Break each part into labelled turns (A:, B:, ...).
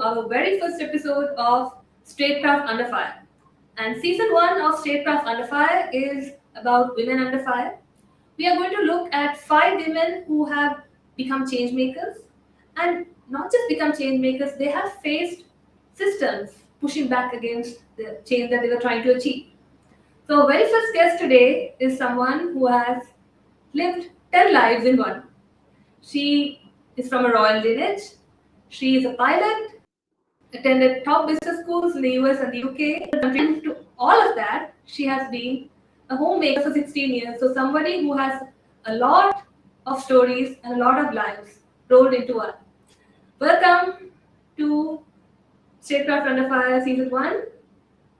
A: our very first episode of Statecraft Under Fire. And season 1 of Statecraft Under Fire is about women under fire. We are going to look at 5 women who have become change makers, and not just become change makers, they have faced systems pushing back against the change that they were trying to achieve. So, our very first guest today is someone who has lived 10 lives in one. She is from a royal lineage. She is a pilot, attended top business schools in the US and the UK. And to all of that, she has been a homemaker for 16 years. So, somebody who has a lot of stories and a lot of lives rolled into one. Welcome to Statecraft Under Fire Season 1,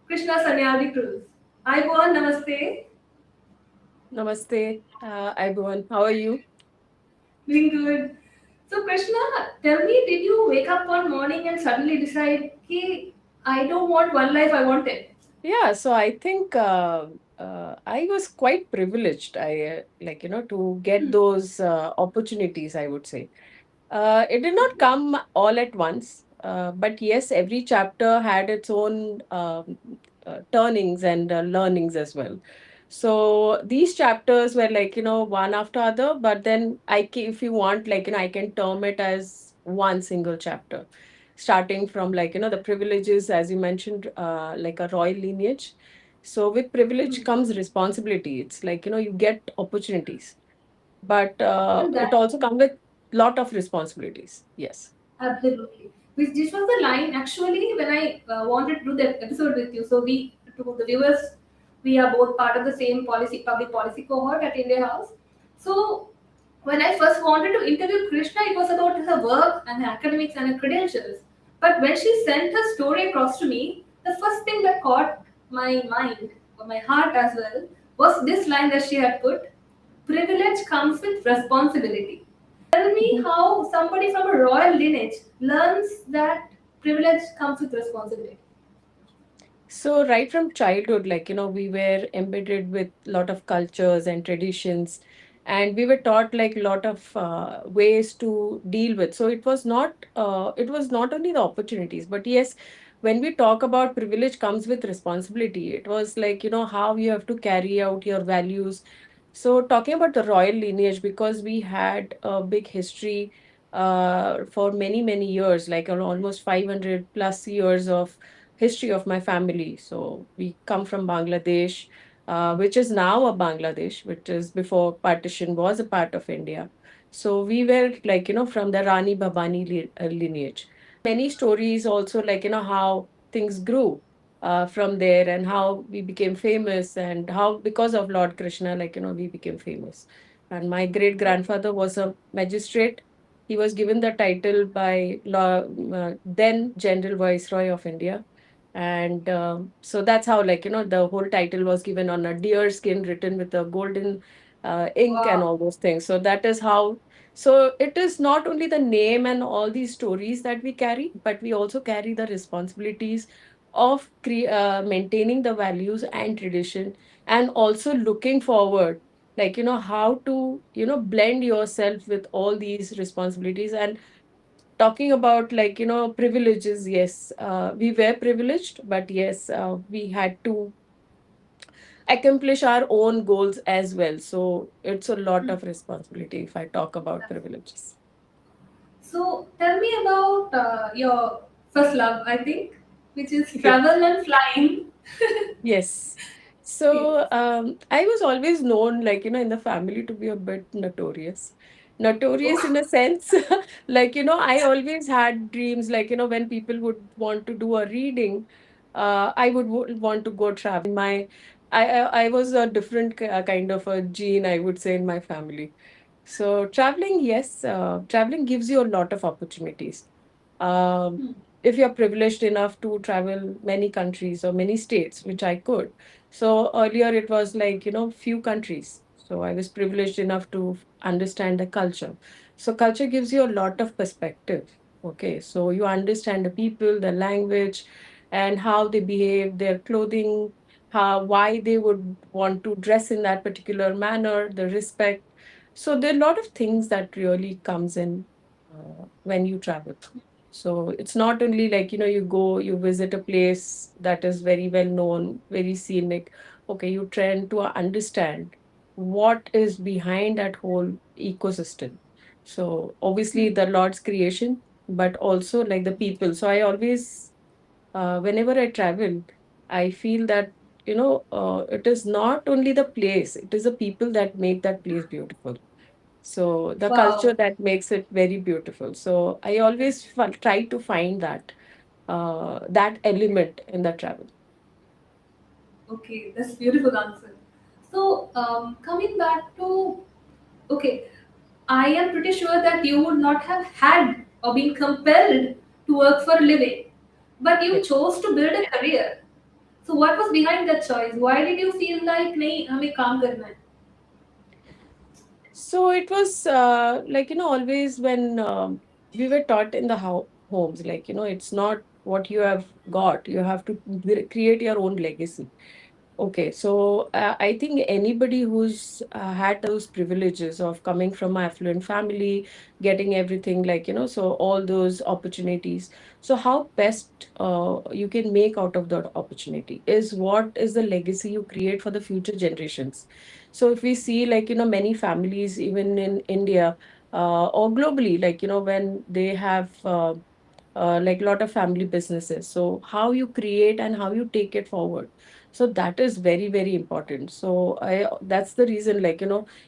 A: Krishna Sanyali Cruz. Hi, Bhuvan, namaste.
B: Namaste, everyone. How are you?
A: Doing good. So, Krishna, tell me, did you wake up one morning and suddenly decide, hey, I don't want one life, I want it?
B: Yeah, so I think I was quite privileged. To get those opportunities, I would say. It did not come all at once, but yes, every chapter had its own turnings and learnings as well. So these chapters were one after other, but then if you want, I can term it as one single chapter, starting from the privileges, as you mentioned, like a royal lineage. So with privilege comes responsibility. It's you get opportunities, but
A: Well,
B: it
A: that
B: also comes with lot of responsibilities. Yes.
A: absolutely. This was the line actually when I wanted to do the episode with you. So to the viewers, we are both part of the same public policy cohort at India House. So when I first wanted to interview Krishna, it was about her work and her academics and her credentials. But when she sent her story across to me, the first thing that caught my mind, or my heart as well, was this line that she had put: privilege comes with responsibility. Tell me how somebody from a royal lineage learns that privilege comes with responsibility.
B: So right from childhood, we were embedded with lot of cultures and traditions, and we were taught lot of ways to deal with. So it was not only the opportunities, but yes, when we talk about privilege comes with responsibility. It was how you have to carry out your values. So talking about the royal lineage, because we had a big history for many years, almost 500 plus years of history of my family. So we come from Bangladesh, which is now a Bangladesh, which is before partition was a part of India. So we were from the Rani Babani lineage. Many stories also how things grew from there, and how we became famous, and how because of Lord Krishna we became famous. And my great grandfather was a magistrate. He was given the title by then General Viceroy of India. And so that's how the whole title was given on a deer skin, written with a golden ink and
A: Wow.
B: all those things. So that is how. So it is not only the name and all these stories that we carry, but we also carry the responsibilities of maintaining the values and tradition, and also looking forward, how to blend yourself with all these responsibilities. And talking about privileges, yes, we were privileged, but yes, we had to accomplish our own goals as well. So it's a lot of responsibility if I talk about privileges.
A: So tell me about your first love, I think, which is travel and flying.
B: Yes. So I was always known, in the family to be a bit notorious. Notorious in a sense, I always had dreams, when people would want to do a reading, I would want to go traveling. I was a different kind of a gene, I would say, in my family. So traveling, yes, traveling gives you a lot of opportunities. Um, if you're privileged enough to travel many countries or many states, which I could. So earlier it was few countries. So I was privileged enough to understand the culture. So culture gives you a lot of perspective. Okay, so you understand the people, the language, and how they behave, their clothing, why they would want to dress in that particular manner, the respect. So there are a lot of things that really comes in when you travel. So it's not only like, you go, you visit a place that is very well known, very scenic. Okay, you try to understand what is behind that whole ecosystem. So obviously the Lord's creation, but also like the people. So I always, whenever I travel, I feel that, it is not only the place, it is the people that make that place beautiful. So the culture
A: Wow.
B: that makes it very beautiful. So I always try to find that element in the travel.
A: Okay, that's beautiful answer. So, coming back to, okay, I am pretty sure that you would not have had or been compelled to work for a living, but you
B: Yeah.
A: chose to build a career. So, what was behind that choice? Why did you feel like, नहीं हमें काम करना है?
B: So it was like, always when we were taught in the homes, like, it's not what you have got, you have to create your own legacy. Okay, so I think anybody who's had those privileges of coming from an affluent family, getting everything, like, so all those opportunities. So how best you can make out of that opportunity is what is the legacy you create for the future generations. So if we see, like, many families, even in India, or globally, like, when they have like a lot of family businesses. So how you create and how you take it forward. So that is very, very important. So that's the reason, like,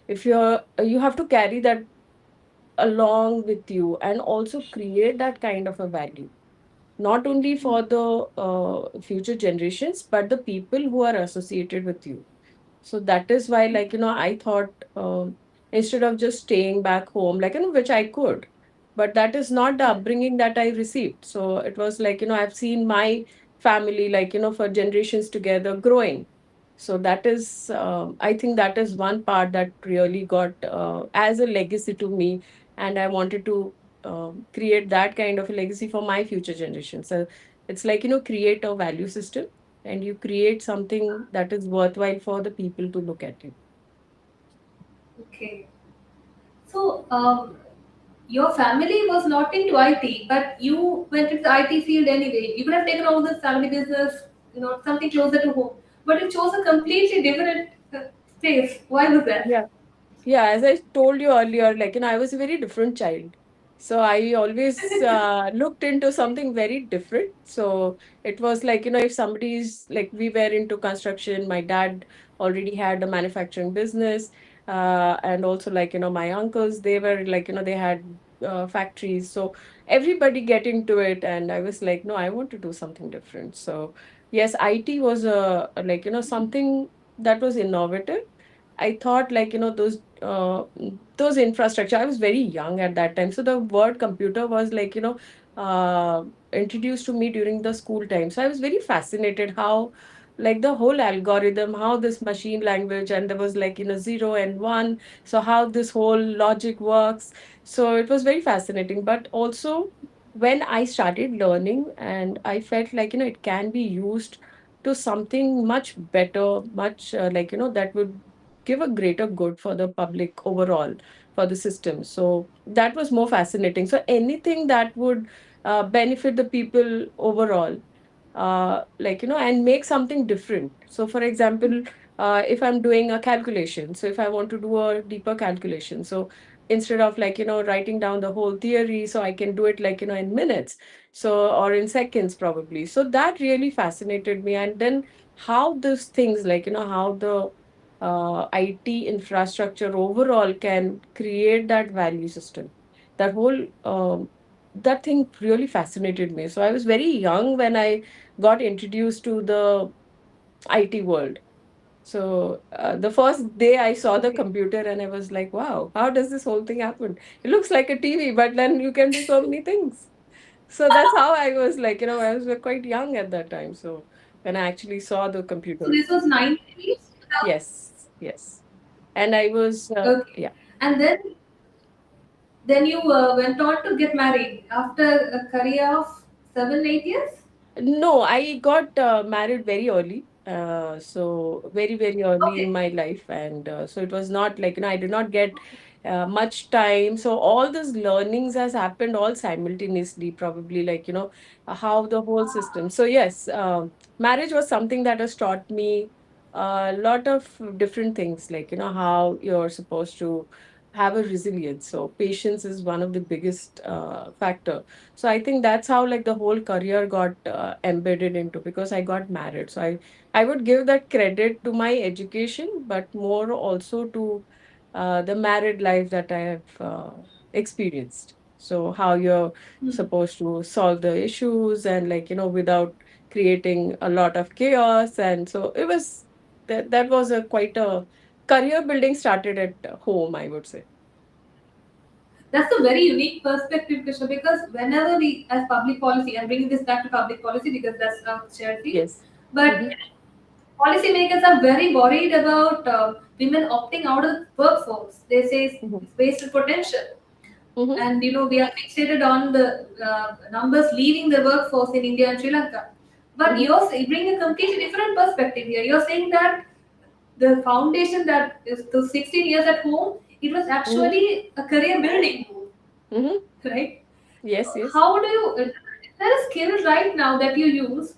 B: if you have to carry that along with you and also create that kind of a value, not only for the future generations, but the people who are associated with you. So that is why, like, I thought, instead of just staying back home, like, which I could, but that is not the upbringing that I received. So it was like, I've seen my family, like, for generations together growing. So that is, I think that is one part that really got as a legacy to me. And I wanted to create that kind of a legacy for my future generations. So it's like, create a value system and you create something that is worthwhile for the people to look at you.
A: Okay. So, your family was not into IT, but you went into the IT field anyway. You could have taken all this family business, something closer to home, but you chose a completely different space. Why was that?
B: Yeah. Yeah, as I told you earlier, like, I was a very different child. So I always looked into something very different. So it was like, if somebody's like, we were into construction, my dad already had a manufacturing business. And also, like, my uncles, they were like, they had factories. So everybody get into it. And I was like, no, I want to do something different. So yes, IT was like, something that was innovative. I thought, like, those infrastructure. I was very young at that time, so the word computer was like, introduced to me during the school time. So I was very fascinated how, like, the whole algorithm, how this machine language, and there was like, zero and one. So how this whole logic works. So it was very fascinating. But also when I started learning, and I felt like, it can be used to something much better, much like, that would give a greater good for the public overall, for the system. So that was more fascinating. So anything that would benefit the people overall, like, and make something different. So for example, if I'm doing a calculation, so if I want to do a deeper calculation, so instead of, like, writing down the whole theory, so I can do it, like, in minutes, so, or in seconds probably. So that really fascinated me. And then how those things, like, how the IT infrastructure overall can create that value system. That whole that thing really fascinated me. So I was very young when I got introduced to the IT world. So the first day I saw the
A: Okay.
B: computer and I was like, wow, how does this whole thing happen? It looks like a TV, but then you can do so many things. So that's how I was like, I was quite young at that time. So when I actually saw the
A: So
B: computer,
A: this was 90s.
B: yes, yes. And I was,
A: Okay.
B: yeah.
A: And then you went on to get married after a career of 7, 8 years.
B: No, I got married very early. So very, very early in
A: Okay.
B: my life. And so it was not like, I did not get much time. So all these learnings has happened all simultaneously, probably, like, how the whole system. So yes, marriage was something that has taught me a lot of different things, like, how you're supposed to have a resilience. So patience is one of the biggest factor. So I think that's how, like, the whole career got embedded into, because I got married. So I would give that credit to my education, but more also to the married life that I have experienced. So how you're
A: Hmm.
B: supposed to solve the issues, and, like, without creating a lot of chaos. And so it was that was a quite a career building started at home, I would say.
A: That's a very unique perspective, Krishna, because whenever we, as public policy, I'm bringing this back to public policy because that's our shared field,
B: Yes.
A: but
B: Mm-hmm.
A: policymakers are very worried about women opting out of the workforce. They say
B: Mm-hmm.
A: it's wasted potential.
B: Mm-hmm.
A: And we are fixated on the numbers leaving the workforce in India and Sri Lanka. But
B: Mm-hmm.
A: you bring a completely different perspective here. You're saying that the foundation that is the 16 years at home, it was
B: Mm-hmm.
A: actually a career building,
B: Mm-hmm.
A: right?
B: Yes, yes.
A: How do you? Is there a skill right now that you use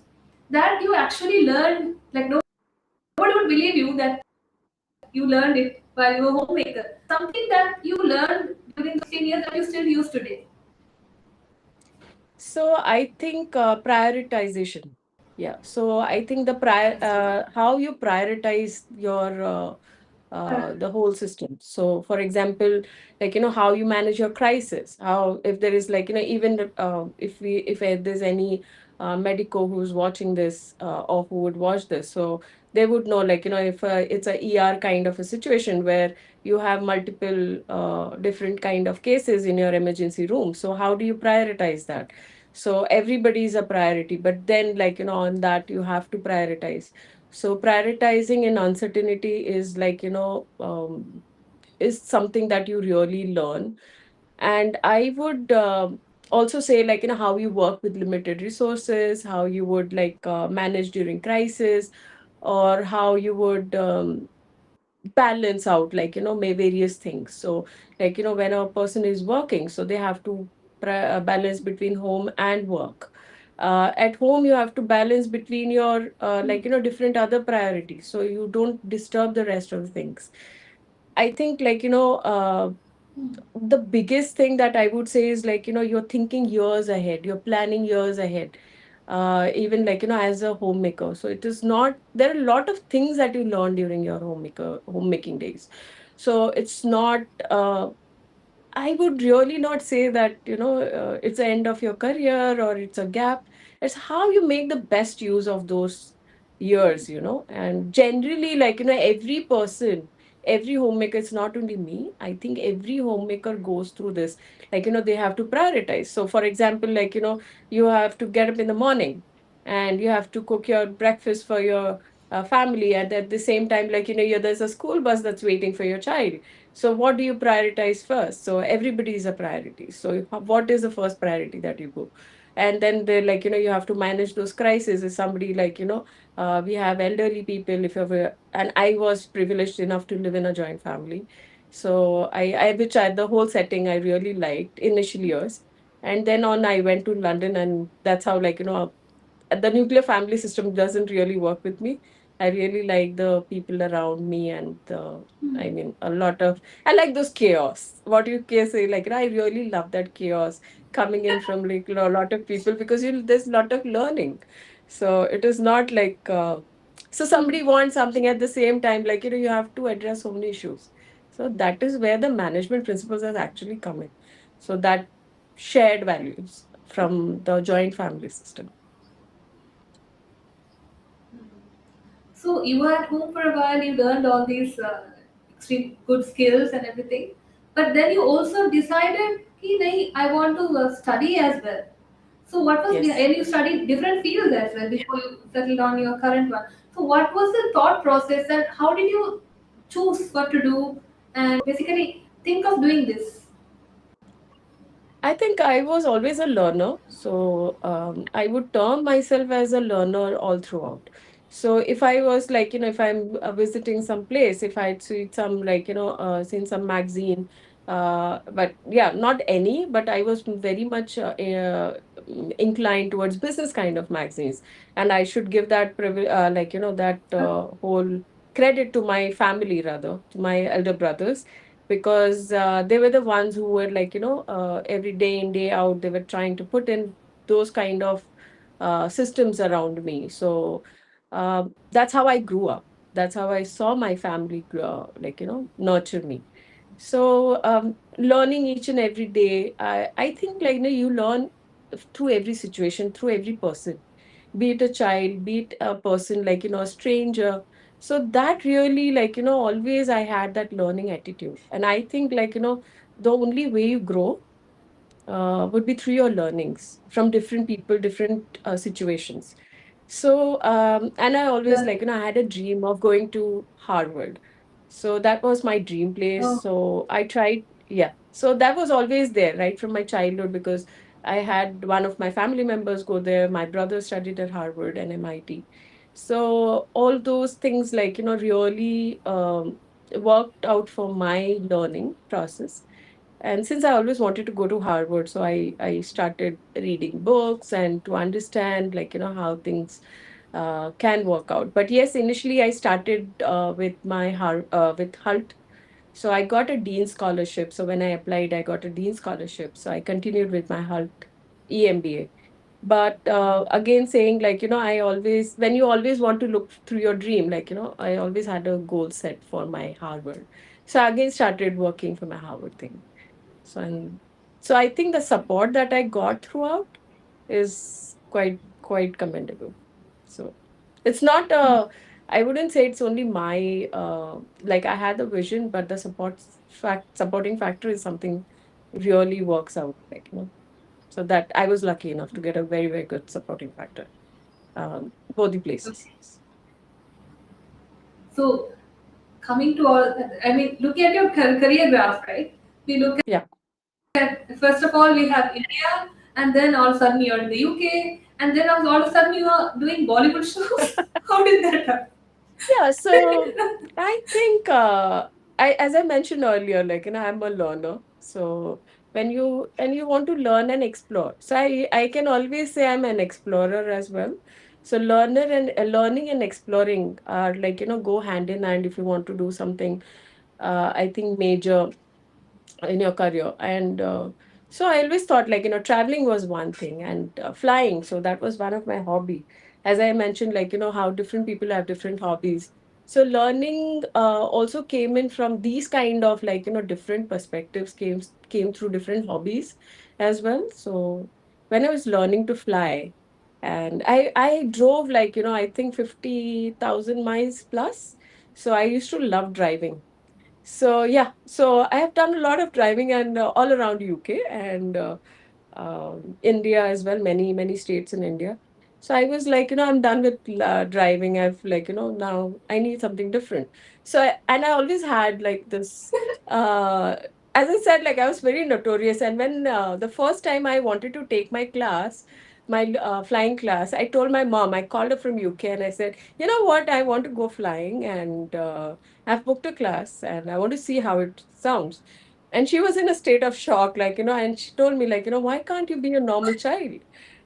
A: that you actually learned? Like nobody would believe you that you learned it while you were a homemaker. Something that you learned during the 16 years that you still use today.
B: So I think prioritization. Yeah. So I think how you prioritize your the whole system. So, for example, like, how you manage your crisis. How, if there is, like, even if there's any medico who's watching this, or who would watch this, so they would know, like, if it's a ER kind of a situation where you have multiple different kind of cases in your emergency room. So how do you prioritize that? So everybody is a priority, but then, like, on that you have to prioritize. So prioritizing in uncertainty is, like, is something that you really learn. And I would also say, like, how you work with limited resources, how you would, like, manage during crisis, or how you would balance out, like, may various things. So, like, when a person is working, so they have to balance between home and work. At home, you have to balance between your like, different other priorities, so you don't disturb the rest of the things. I think, like, the biggest thing that I would say is, like, you're thinking years ahead, you're planning years ahead, even, like, as a homemaker. So it is not, there are a lot of things that you learn during your homemaking days. So it's not, I would really not say that, it's the end of your career or it's a gap. It's how you make the best use of those years, and generally, like, every person, every homemaker, it's not only me. I think every homemaker goes through this. Like, they have to prioritize. So, for example, like, you have to get up in the morning and you have to cook your breakfast for your family. And at the same time, like, there's a school bus that's waiting for your child. So what do you prioritize first? So everybody is a priority. So what is the first priority that you go? And then they, like, you have to manage those crises. If somebody, like, we have elderly people, if ever, and I was privileged enough to live in a joint family. So which the whole setting I really liked initial years. And then on, I went to London, and that's how, like, the nuclear family system doesn't really work with me. I really like the people around me, and I mean, a lot of, I like those chaos. What you can say, like, I really love that chaos coming in from, like, a lot of people, because there's a lot of learning. So it is not like, so somebody wants something at the same time, like, you have to address so many issues. So that is where the management principles has actually come in. So that shared values from the joint family system.
A: So you were at home for a while. You learned all these extreme good skills and everything, but then you also decided, "Ki nahi, I want to study as well." So what was
B: Yes.
A: and you studied different fields as well before you settled on your current one. So what was the thought process and how did you choose what to do and basically think of doing this?
B: I think I was always a learner. So I would term myself as a learner all throughout. So if I was, like, if I'm visiting some place, if I'd see some, like, seen some magazine But yeah, not any, but I was very much inclined towards business kind of magazines, and I should give that that whole credit to my family, rather to my elder brothers, because they were the ones who were every day in day out they were trying to put in those kind of systems around me. So that's how I grew up. That's how I saw my family nurture me. So learning each and every day, I think you learn through every situation, through every person, be it a child, be it a person a stranger. So that really always I had that learning attitude, and I think the only way you grow would be through your learnings from different people, different situations. So, and I always
A: Right.
B: I had a dream of going to Harvard. So that was my dream place.
A: Oh,
B: So I tried, yeah. So that was always there, right from my childhood, because I had one of my family members go there. My brother studied at Harvard and MIT. So all those things, really worked out for my learning process. And since I always wanted to go to Harvard, so I started reading books and to understand how things can work out. But yes, initially I started with Hult. So I got a Dean scholarship. So when I applied, I got a Dean scholarship. So I continued with my Hult EMBA. But again, saying I always, when you always want to look through your dream, I always had a goal set for my Harvard. So I again started working for my Harvard thing. So I think the support that I got throughout is quite commendable. So it's not I wouldn't say it's only my I had the vision, but the supporting factor is something really works out, so that I was lucky enough to get a very, very good supporting factor. Both the places.
A: okay. So coming to all, I mean, looking at your career graph, right? We look
B: Yeah.
A: at, first of all, we have India, and then all of a sudden you're in the UK, and then all of a sudden you are doing Bollywood shows. How did that happen?
B: Yeah, so I think as I mentioned earlier, I'm a learner. So when you want to learn and explore, so I can always say I'm an explorer as well. So learning and exploring are go hand in hand if you want to do something I think major in your career. And so I always thought traveling was one thing, and flying, so that was one of my hobby. As I mentioned, how different people have different hobbies. So learning also came in from these kind of different perspectives came through different hobbies as well. So when I was learning to fly, and I drove I think 50,000 miles plus. So I used to love driving. So yeah, so I have done a lot of driving and all around UK and India as well, many states in India. So I was I'm done with driving. I've now I need something different. And I always had this. Uh, as I said, I was very notorious. And when the first time I wanted to take my class, my flying class, I told my mom. I called her from UK and I said, you know what, I want to go flying and I've booked a class and I want to see how it sounds. And she was in a state of shock, and she told me, why can't you be a normal child?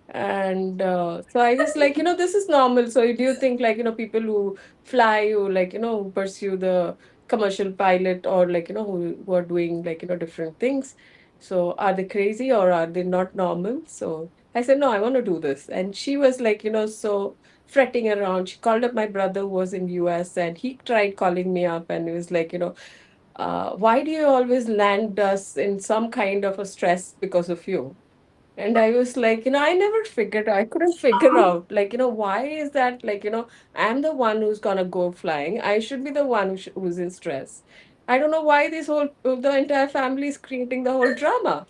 B: And so I was like, this is normal. So do you think, people who fly, who, who pursue the commercial pilot or, who are doing, different things. So are they crazy or are they not normal? So I said, no, I want to do this. And she was so fretting around. She called up my brother who was in US and he tried calling me up and he was like, why do you always land us in some kind of a stress because of you? And I was like, I couldn't figure out, why is that, I'm the one who's gonna go flying. I should be the one who's in stress. I don't know why the entire family is creating the whole drama.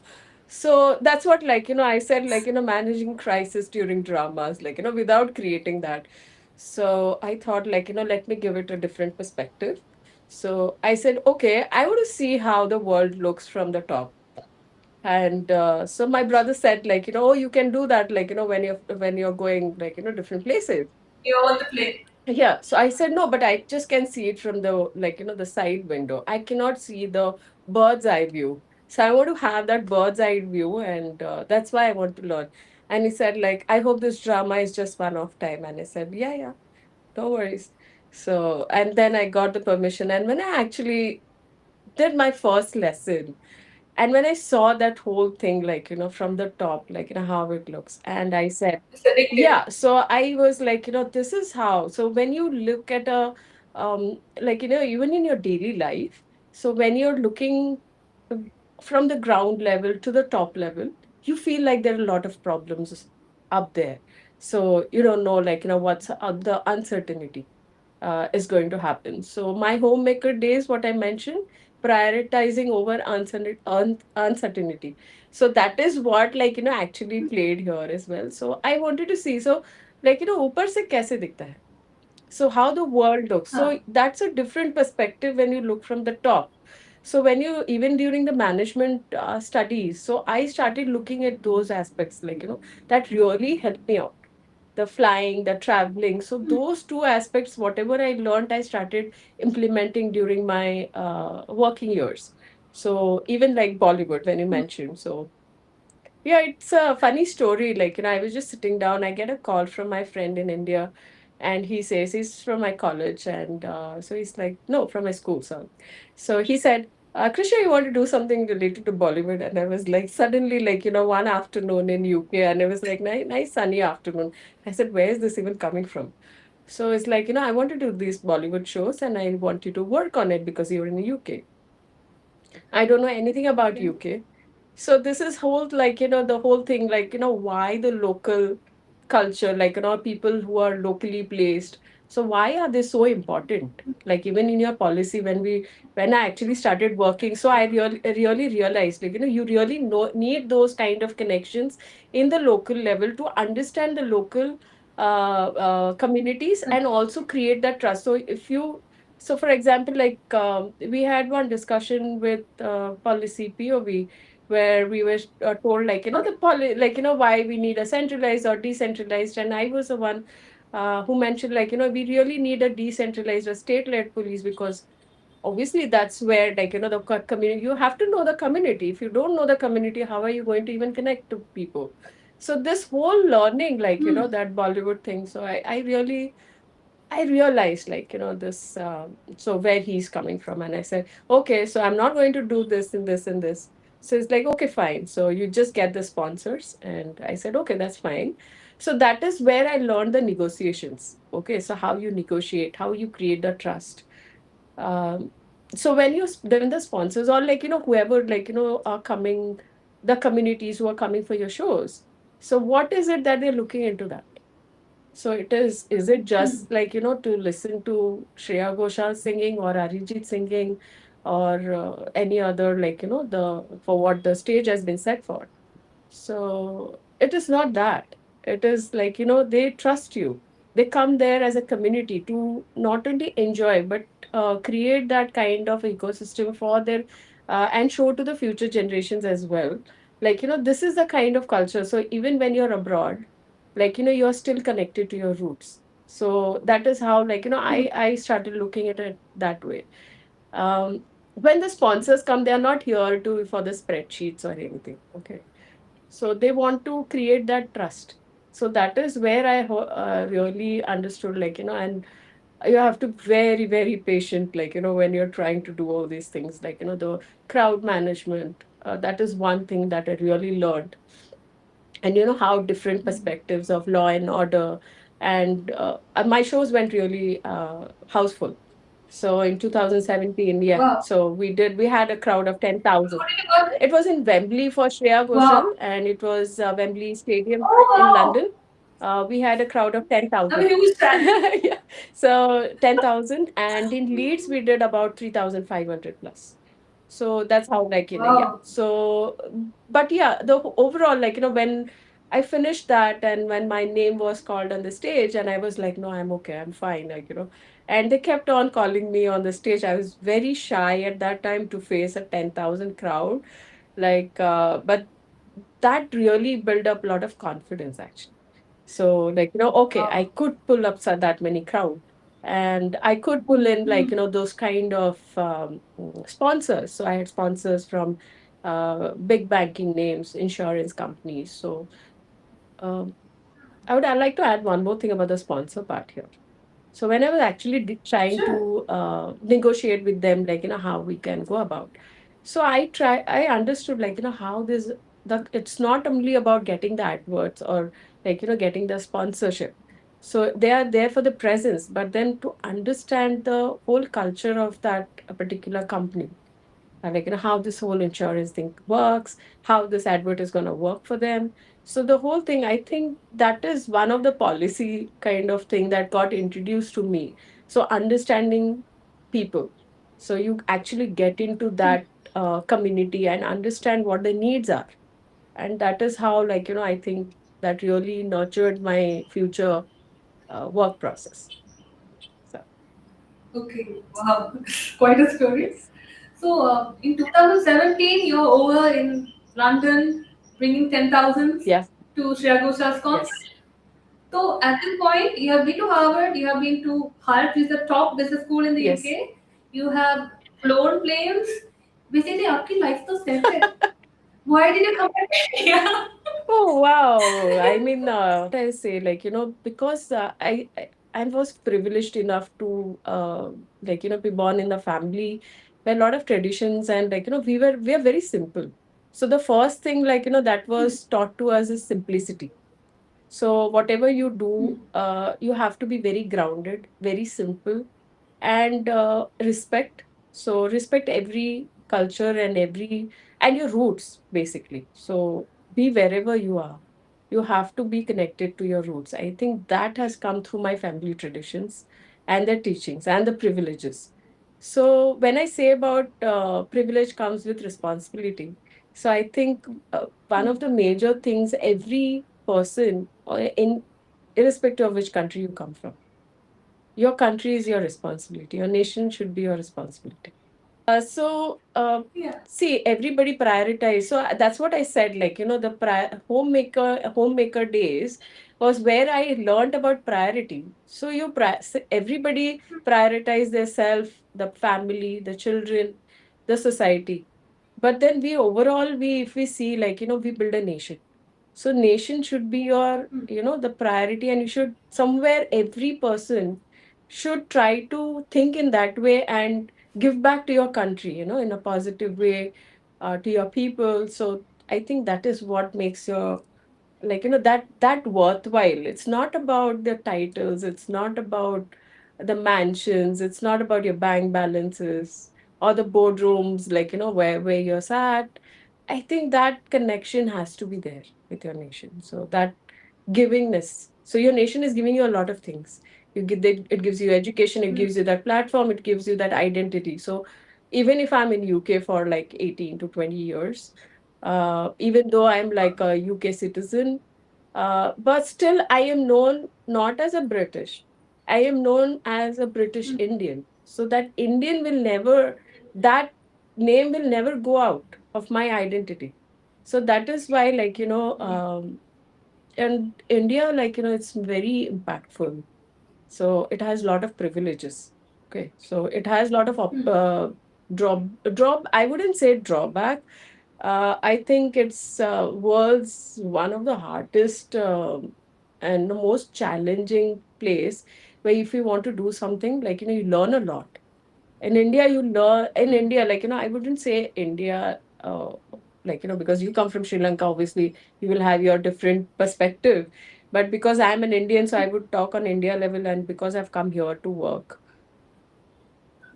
B: So that's what, I said, managing crisis during dramas, without creating that. So I thought, let me give it a different perspective. So I said, okay, I want to see how the world looks from the top. And so my brother said, oh, you can do that, when you're going, different places.
A: You want to play.
B: Yeah, so I said no, but I just can see it from the, like, the side window. I cannot see the bird's eye view. So I want to have that bird's eye view, and that's why I want to learn. And he said, like, I hope this drama is just one off time. And I said, yeah, yeah, no worries. So, and then I got the permission. And when I actually did my first lesson, and when I saw that whole thing, like, from the top, like, how it looks, and I said,
A: It's addictive.
B: yeah, so I was like, this is how. So when you look at like, even in your daily life, so when you're looking from the ground level to the top level, you feel like there are a lot of problems up there. So you don't know, like, what's the uncertainty is going to happen. So my homemaker days, what I mentioned, prioritizing over uncertainty. So that is what, like, actually played here as well. So I wanted to see, so, like, ऊपर से कैसे दिखता है, so how the world looks.
A: Huh.
B: So that's a different perspective when you look from the top. So when you, even during the management studies, so I started looking at those aspects, like, that really helped me out, the flying, the traveling. So those two aspects, whatever I learned, I started implementing during my working years. So even like Bollywood, when you mentioned, so yeah, it's a funny story. Like, I was just sitting down, I get a call from my friend in India, and he says he's from my college. And so he's like, no, from my school. So he said, Krisha, you want to do something related to Bollywood? And I was like, suddenly, like, one afternoon in UK, and it was like, nice sunny afternoon. I said, where is this even coming from? So it's like, I want to do these Bollywood shows, and I want you to work on it because you're in the UK. I don't know anything about
A: Okay.
B: UK. So this is whole, like, the whole thing, like, why the local culture, like, people who are locally placed. So why are they so important? Like, even in your policy, when I actually started working, so I really realized, like, you really need those kind of connections in the local level to understand the local communities and also create that trust. So if you, so for example, like, we had one discussion with policy POV, where we were told, like,
A: Okay.
B: the like, why we need a centralized or decentralized. And I was the one who mentioned, like, we really need a decentralized or state-led police, because obviously that's where, like, the community, you have to know the community. If you don't know the community, how are you going to even connect to people? So this whole learning, like,
A: Hmm.
B: that Bollywood thing, so I realized, like, this, so where he's coming from. And I said, okay, so I'm not going to do this and this and this. So it's like, okay, fine. So you just get the sponsors. And I said, okay, that's fine. So that is where I learned the negotiations. Okay, so how you negotiate, how you create the trust. Um, so when the sponsors, or, like, whoever, like, are coming, the communities who are coming for your shows. So what is it that they're looking into that? So is it
A: Hmm.
B: just, like, to listen to Shreya Ghoshal singing or Arijit singing, or any other, like, for what the stage has been set for? So it is not that. It is like, they trust you. They come there as a community to not only enjoy, but create that kind of ecosystem for their, and show to the future generations as well. Like, this is the kind of culture. So even when you're abroad, like, you're still connected to your roots. So that is how, like, I started looking at it that way. When the sponsors come, they are not here to for the spreadsheets or anything. Okay, so they want to create that trust. So that is where really understood, like, and you have to very, very patient, like, when you're trying to do all these things, like, the crowd management. That is one thing that I really learned. And how different perspectives of law and order. And my shows went really houseful. So in 2017, yeah,
A: Wow.
B: so we had a crowd of
A: So
B: 10,000.
A: what did you got it?
B: It was in Wembley for Shreya Ghoshal,
A: Wow.
B: and it was Wembley Stadium
A: Oh
B: in
A: wow.
B: London. We had a crowd of
A: I'm a
B: 10,000.
A: huge fan.
B: Yeah. So 10,000. And in Leeds, we did about 3,500 plus. So that's how, like, yeah.
A: Wow.
B: So, but yeah, the overall, like, when I finished that, and when my name was called on the stage, and I was like, no, I'm okay, I'm fine, like, and they kept on calling me on the stage. I was very shy at that time to face a 10,000 crowd, like, but that really built up a lot of confidence, actually. So, like, okay, I
A: Wow.
B: could pull up that many crowd. and I could pull in like,
A: Hmm.
B: those kind of sponsors. So I had sponsors from big banking names, insurance companies. So um, I'd like to add one more thing about the sponsor part here. So when I was actually trying
A: Sure.
B: to negotiate with them, like, how we can go about. So I understood, like, how this, it's not only about getting the adverts or like, getting the sponsorship. So they are there for the presence, but then to understand the whole culture of that particular company, like, how this whole insurance thing works, how this advert is going to work for them. So the whole thing, I think that is one of the policy kind of thing that got introduced to me. So understanding people, so you actually get into that community and understand what the needs are, and that is how, like, I think that really nurtured my future work process. So
A: Okay. Wow. Quite a story.
B: yes,
A: So, in 2017, you're over in London bringing 10,000
B: yes,
A: to Shreya Ghoshal's concert.
B: yes,
A: So, at this point, you have been to Harvard, you have been to Harvard, which is the top business school in the
B: yes.
A: UK. You have flown planes. Basically, आपकी life तो set है. Why did you come back to India?
B: Oh wow! I mean, what I say, like, because I was privileged enough to like, be born in a family where a lot of traditions, and like, we are very simple. So the first thing, like, that was taught to us is simplicity. So whatever you do, you have to be very grounded, very simple, and respect. So respect every culture and every, and your roots basically. So be wherever you are, you have to be connected to your roots. I think that has come through my family traditions and their teachings and the privileges. So when I say about privilege comes with responsibility, so I think one of the major things every person, in irrespective of which country you come from, your country is your responsibility. Your nation should be your responsibility. So
A: Yeah.
B: see, everybody prioritize. So that's what I said. Like, the homemaker days was where I learned about priority. So everybody prioritize their self, the family, the children, the society. But then we overall, we if we see, like, we build a nation. So nation should be your, the priority, and you should somewhere every person should try to think in that way and give back to your country, in a positive way, to your people. So I think that is what makes your, like, that worthwhile. It's not about the titles, it's not about the mansions, it's not about your bank balances or the boardrooms, like, where you're sat. I think that connection has to be there with your nation. So that givingness, so your nation is giving you a lot of things. It gives you education, it gives you that platform, it gives you that identity. So even if I'm in UK for like 18 to 20 years, even though I'm like a UK citizen, but still I am known not as a British. I am known as a British Indian. So that Indian will never, that name will never go out of my identity. So that is why, like, and India, like, it's very impactful. So it has a lot of privileges. Okay. So it has a lot of I wouldn't say drawback. I think it's world's one of the hardest and the most challenging place where if you want to do something, like, you learn a lot. In India, you learn in India, like, I wouldn't say India, like, because you come from Sri Lanka, obviously you will have your different perspective. But because I'm an Indian, so I would talk on India level, and because I've come here to work,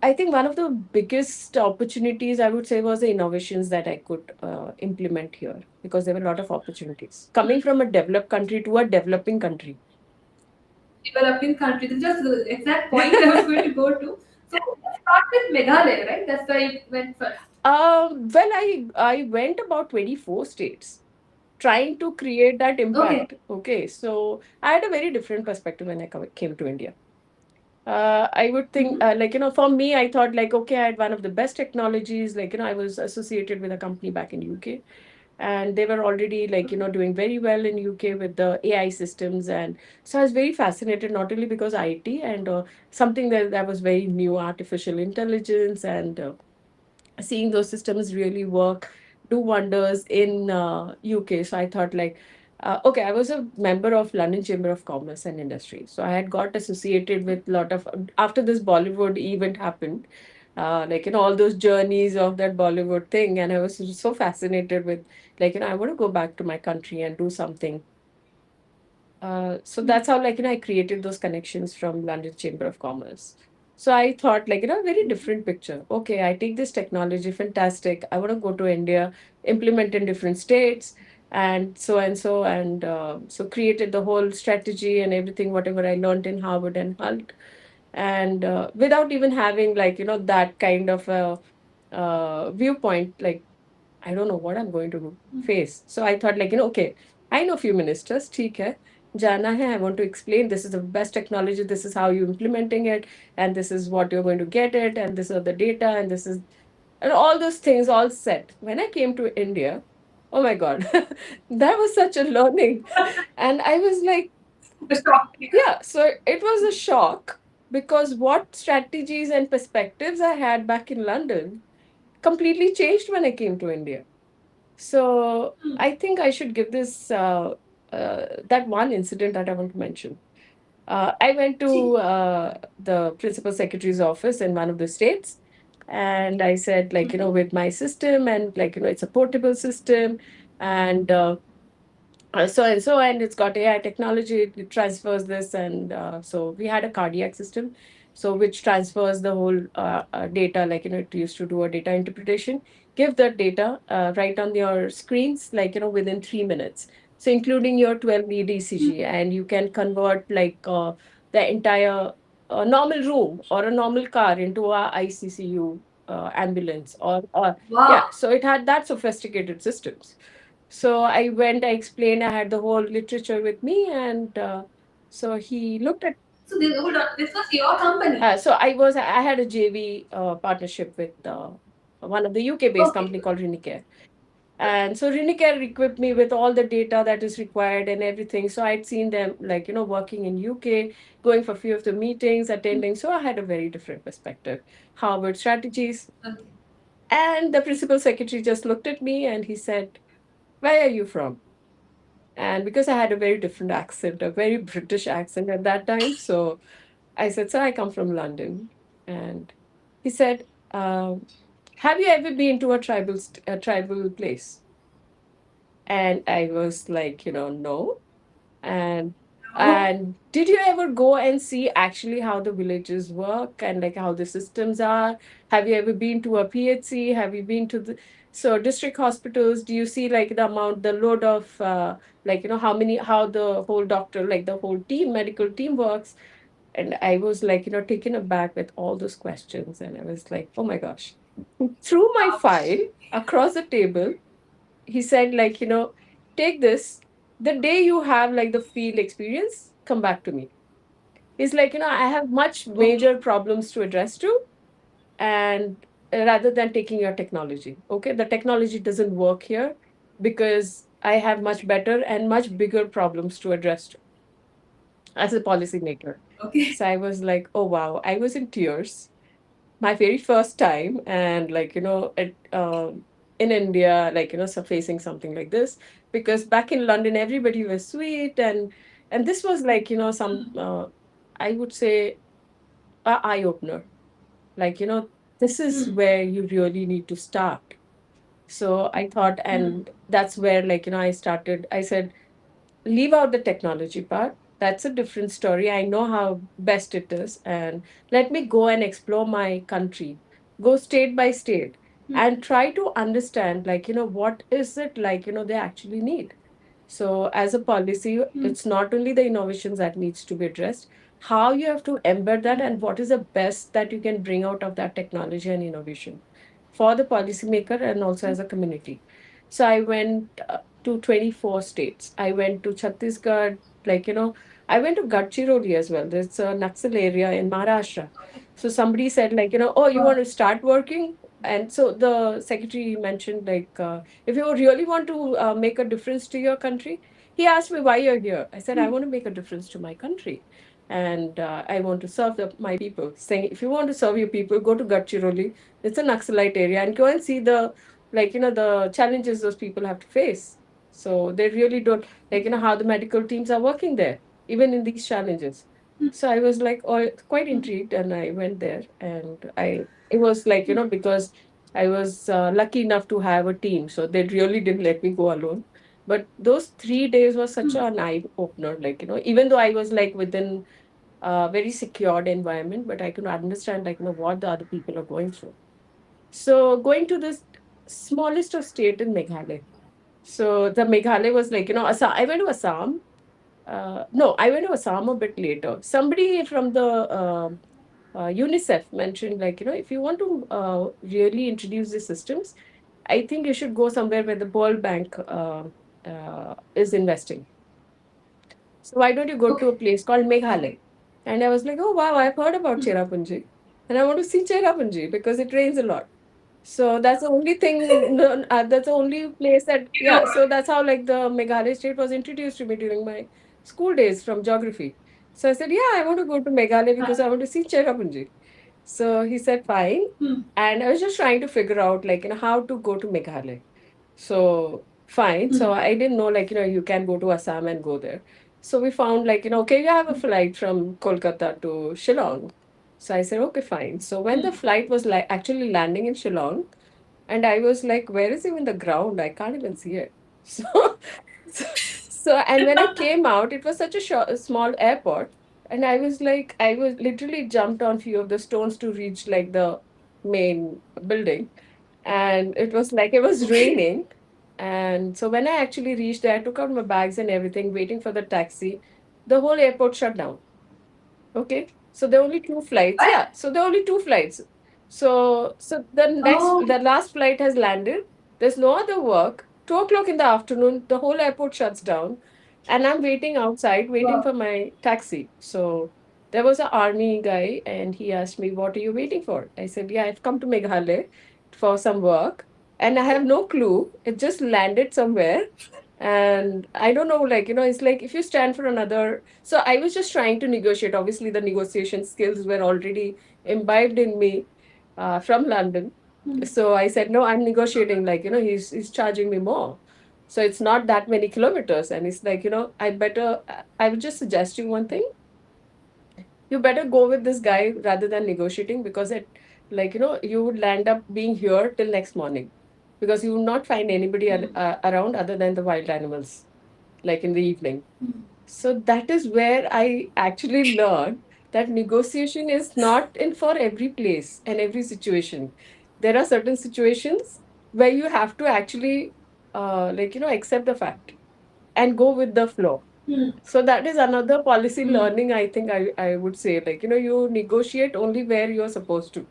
B: I think one of the biggest opportunities I would say was the innovations that I could implement here, because there were a lot of opportunities coming from a developed country to a developing country.
A: Developing country. This is just the exact point I was going to go to. So, let's start with Meghalaya, right? That's where you went first.
B: Well, I went about 24 states trying to create that
A: Okay.
B: impact. Okay, so I had a very different perspective when I came to India. I would think,
A: Mm-hmm.
B: like, for me, I thought, like, okay, I had one of the best technologies. Like, I was associated with a company back in UK, and they were already doing very well in UK with the AI systems. And so I was very fascinated, not only because IT and something that was very new, artificial intelligence, and seeing those systems really work, do wonders in UK. So I thought okay, I was a member of London Chamber of Commerce and Industry. So I had got associated with lot of, after this Bollywood event happened, all those journeys of that Bollywood thing. And I was so fascinated with, I want to go back to my country and do something. So that's how, I created those connections from London Chamber of Commerce. So I thought, a very different picture. Okay, I take this technology, fantastic. I want to go to India, implement in different states, and so, and so created the whole strategy and everything, whatever I learned in Harvard and Hull, and without even having that kind of a viewpoint, I don't know what I'm going to face. So I thought, okay, I know few ministers, ठीक है, जाना है, I want to explain this is the best technology, this is how you're implementing it, and this is what you're going to get it, and this is the data, and this is, and all those things all set. When I came to India, oh my God, that was such a learning. And I was like,
A: The shock.
B: yeah, so it was a shock because what strategies and perspectives I had back in London completely changed when I came to India. So I think I should give this that one incident that I want to mention. I went to the principal secretary's office in one of the states, and I said, with my system, and it's a portable system, and and it's got AI technology. It transfers this, and so we had a cardiac system, so which transfers the whole data. It used to do a data interpretation, give that data right on your screens, within 3 minutes. So including your 12 lead ECG, and you can convert the entire normal room or a normal car into a ICCU ambulance, or yeah.
A: Wow.
B: So it had that sophisticated systems. So I went, I explained, I had the whole literature with me, and so he looked at.
A: So this, hold on, this was your company.
B: I had a JV partnership with one of the UK-based
A: Okay.
B: company called Rinicare. And so Rinicare equipped me with all the data that is required and everything. So I'd seen them working in UK, going for a few of the meetings, attending. So I had a very different perspective. Harvard strategies.
A: Okay.
B: And the principal secretary just looked at me and he said, "Where are you from?" And because I had a very different accent, a very British accent at that time, so I said, "So I come from London." And he said, "Have you ever been to a tribal place?" And I was like, no. And
A: Oh,
B: did you ever go and see actually how the villages work and how the systems are? Have you ever been to a PHC? Have you been to the district hospitals? Do you see the amount, the load of how the whole doctor, the whole team, medical team works? And I was taken aback with all those questions, and I was like, oh my gosh. Threw my file
A: ouch.
B: across the table. He said, take this. The day you have the field experience, come back to me. He's like, I have much
A: Okay.
B: major problems to address to, and rather than taking your technology. Okay, the technology doesn't work here because I have much better and much bigger problems to address to as a policymaker.
A: Okay.
B: So I was like, oh wow, I was in tears, my very first time, and in India, so facing something like this, because back in London everybody was sweet, and this was some I would say a eye opener, this is
A: Hmm.
B: where you really need to start. So I thought,
A: Hmm.
B: and that's where I started. I said, leave out the technology part. That's a different story. I know how best it is. And let me go and explore my country, go state by state, and try to understand, what is it they actually need. So as a policy,
A: Hmm.
B: it's not only the innovations that needs to be addressed, how you have to embed that and what is the best that you can bring out of that technology and innovation for the policymaker and also as a community. So I went to 24 states. I went to Chhattisgarh, I went to Gadchiroli as well. There's a Naxal area in Maharashtra. So somebody said, oh, you want
A: Wow.
B: to start working? and so the secretary mentioned like, if you really want to make a difference to your country, he asked me why you're here. I said I want to make a difference to my country, and I want to serve my people. Saying if you want to serve your people, go to Gadchiroli. It's a Naxalite area, and go and see the, like, the challenges those people have to face. So they really don't, like, how the medical teams are working there, even in these challenges. So I was like, oh, quite intrigued, and I went there, and it was like, because I was lucky enough to have a team, so they really didn't let me go alone. But those 3 days was such an eye opener, like, even though I was like within a very secured environment, but I could understand, like, what the other people are going through. So going to this smallest of state in Meghalaya. So the Meghalaya was like, I went to Assam. No, I went to Assam a bit later. Somebody from the UNICEF mentioned, like, if you want to really introduce these systems, I think you should go somewhere where the World Bank is investing. So why don't you go to
A: Okay.
B: a place called Meghalaya? And I was like, oh wow, I've heard about Cherrapunji, and I want to see Cherrapunji because it rains a lot. So that's the only thing. No, that's the only place that, yeah. So that's how like the Meghalaya state was introduced to me during my school days from geography. So I said, yeah, I want to go to Meghalaya because I want to see Cherrapunji. So he said, fine.
A: Hmm.
B: And I was just trying to figure out like, how to go to Meghalaya. So fine. So
A: Hmm.
B: I didn't know like, you can go to Assam and go there. So we found like, okay, you have a flight from Kolkata to Shillong. So I said, okay, fine. So when the flight was like actually landing in Shillong, and I was like, where is even the ground? I can't even see it. So, so, and when I came out, it was such a small airport. And I was like, I was literally jumped on few of the stones to reach like the main building. And it was like it was
A: Okay.
B: raining. And so when I actually reached there, I took out my bags and everything, waiting for the taxi. The whole airport shut down. Okay. So there are only two flights.
A: What?
B: Yeah. So there are only two flights. So the
A: Oh.
B: last flight has landed. There's no other work. 2 o'clock in the afternoon, the whole airport shuts down. And I'm waiting outside, waiting
A: Wow.
B: for my taxi. So there was an army guy and he asked me, what are you waiting for? I said, yeah, I've come to Meghalaya for some work. And I have no clue. It just landed somewhere. And I don't know, like, it's like if you stand for another. So I was just trying to negotiate. Obviously, the negotiation skills were already imbibed in me from London.
A: Hmm.
B: So I said, no, I'm negotiating. Like, he's charging me more. So it's not that many kilometers. And it's like, I would just suggest you one thing. You better go with this guy rather than negotiating because like, you would land up being here till next morning because you will not find anybody around other than the wild animals, like in the evening. So that is where I actually learned that negotiation is not in for every place and every situation. There are certain situations where you have to actually, like, accept the fact and go with the flow.
A: Hmm.
B: So that is another policy
A: Hmm.
B: learning, I think I would say, like, you negotiate only where you're supposed to,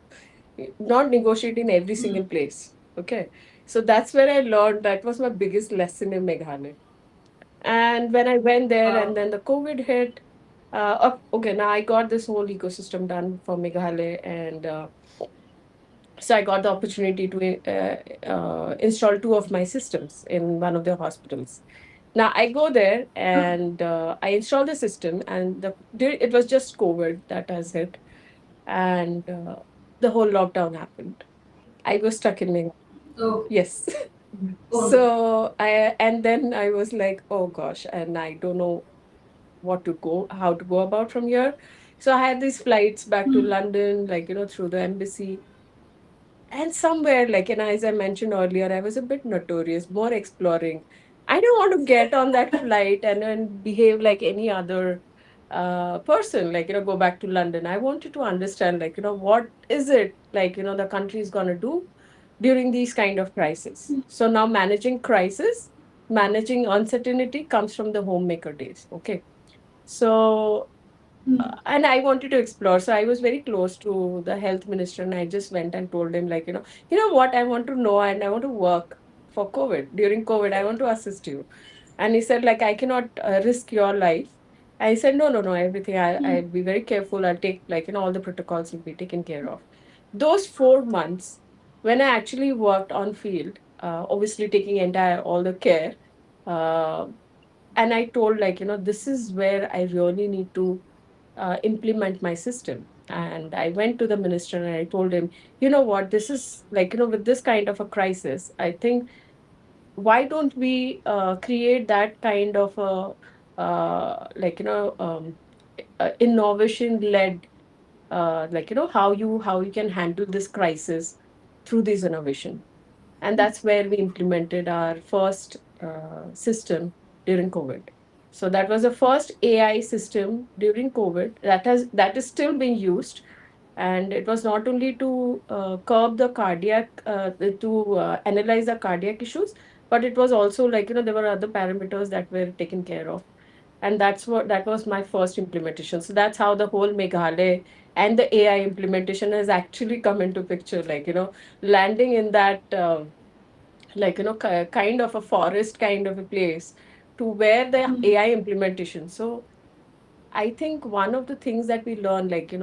B: not negotiate in every single place. Okay. So that's where I learned that was my biggest lesson in Meghalaya. And when I went there and
A: Wow.
B: then the COVID hit, okay, now I got this whole ecosystem done for Meghalaya. And so I got the opportunity to install two of my systems in one of the hospitals. Now I go there
A: Okay.
B: and I install the system, and it was just COVID that has hit, and the whole lockdown happened. I was stuck in Meghalaya.
A: Oh.
B: Yes.
A: Oh no.
B: So and then I was like, oh gosh, and I don't know how to go about from here. So I had these flights back to London, like, through the embassy. And somewhere, like, as I mentioned earlier, I was a bit notorious, more exploring. I don't want to get on that flight and then behave like any other person, like, go back to London. I wanted to understand, like, what is it, like, the country is going to do during these kind of crises. So now managing crisis, managing uncertainty comes from the homemaker days. Okay. So and I wanted to explore. So I was very close to the health minister, and I just went and told him, like, what I want to know, and I want to work for COVID. During COVID, I want to assist you. And he said, like, I cannot risk your life. I said, no, no, no, everything. I'll be very careful. I'll take, like, all the protocols will be taken care of. Those 4 months. when I actually worked on field, obviously taking entire all the care, uh, and I told, like, this is where I really need to implement my system. And I went to the minister and I told him, you know what, this is like, with this kind of a crisis, I think, why don't we create that kind of a like, innovation led, like, how you can handle this crisis through this innovation. And that's where we implemented our first system during COVID. So that was the first AI system during COVID that is still being used. And it was not only to curb the cardiac, to analyze the cardiac issues, but it was also like, there were other parameters that were taken care of. And that was my first implementation. So that's how the whole Meghalaya and the AI implementation has actually come into picture, like, landing in that like, kind of a forest kind of a place to where the AI implementation. So I think one of the things that we learn, like,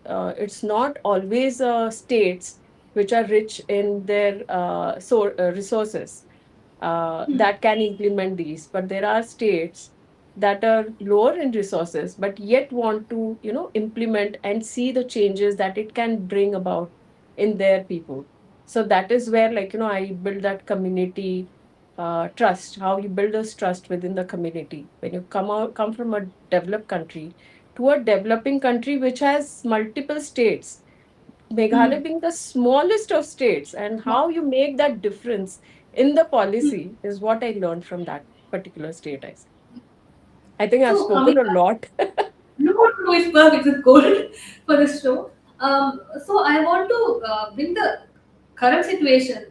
B: it's not always states which are rich in their resources that can implement these, but there are states that are lower in resources but yet want to, implement and see the changes that it can bring about in their people. So that is where, like, I build that community trust, how you build this trust within the community when you come from a developed country to a developing country which has multiple states, Meghalaya being the smallest of states, and how you make that difference in the policy is what I learned from that particular state. I think I've
A: So coming
B: spoken a lot.
A: No, no, it's perfect. It's gold for this show. So I want to bring the current situation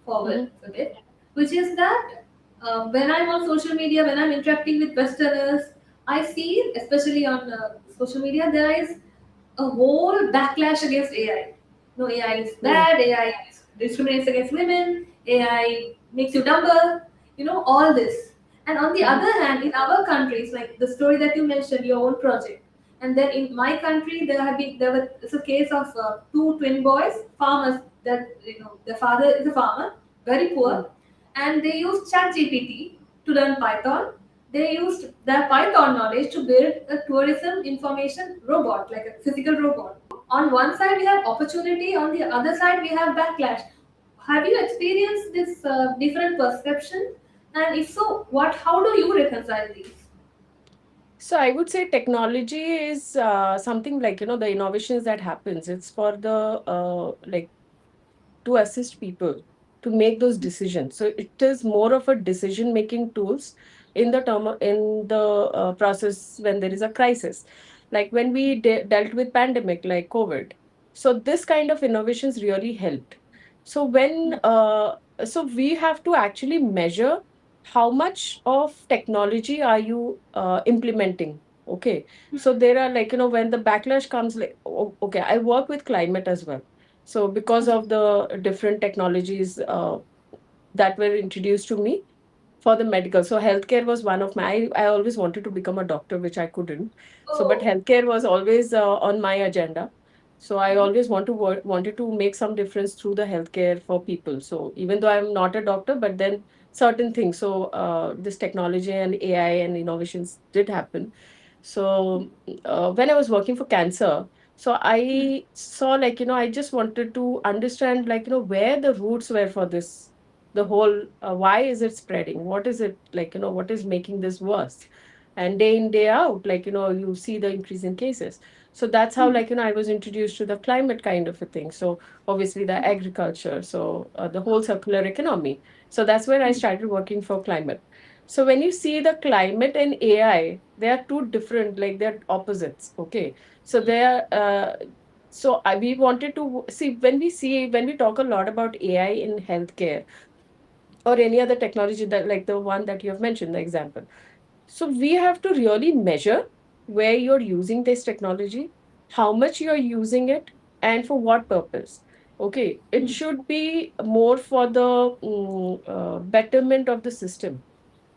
A: forward
B: Mhm,
A: a bit, which is that when I'm on social media, when I'm interacting with Westerners, I see, especially on social media, there is a whole backlash against AI. No, AI is
B: mhm,
A: bad. AI discriminates against women. AI makes you dumber. All this. And on the
B: mhm,
A: other hand, in our countries, like the story that you mentioned, your own project, and then in my country, there was it's a case of two twin boys, farmers. That the father is a farmer, very
B: mhm,
A: poor, and they used ChatGPT to learn Python. They used their Python knowledge to build a tourism information robot, like a physical robot. On one side, we have opportunity. On the other side, we have backlash. Have you experienced this different perception? And if so, what? How do you reconcile these?
B: So I would say technology is something like, the innovations that happens. It's for the like, to assist people to make those decisions. So it is more of a decision making tools in the process when there is a crisis, like when we dealt with pandemic like COVID. So this kind of innovations really helped. So we have to actually measure how much of technology are you implementing. Okay, so there are, like, when the backlash comes, like, okay, I work with climate as well. So because of the different technologies that were introduced to me for the medical, so healthcare was one of my. I always wanted to become a doctor, which I couldn't. So, but
A: Oh,
B: healthcare was always on my agenda. So I always wanted to make some difference through the healthcare for people. So even though I'm not a doctor, but then certain things. So this technology and AI and innovations did happen. So when I was working for cancer, so I saw, like, I just wanted to understand, like, where the roots were for this, the whole, why is it spreading? What is it, like, what is making this worse? And day in, day out, like, you see the increase in cases. So that's how, like, I was introduced to the climate kind of a thing. So obviously the agriculture, so the whole circular economy. So that's where I started working for climate. So when you see the climate and AI, they are two different, like, they're opposites. Okay. So they are, we wanted to see, when we talk a lot about AI in healthcare or any other technology, that like the one that you have mentioned, the example. So we have to really measure where you're using this technology, how much you're using it, and for what purpose. Okay, it should be more for the betterment of the system,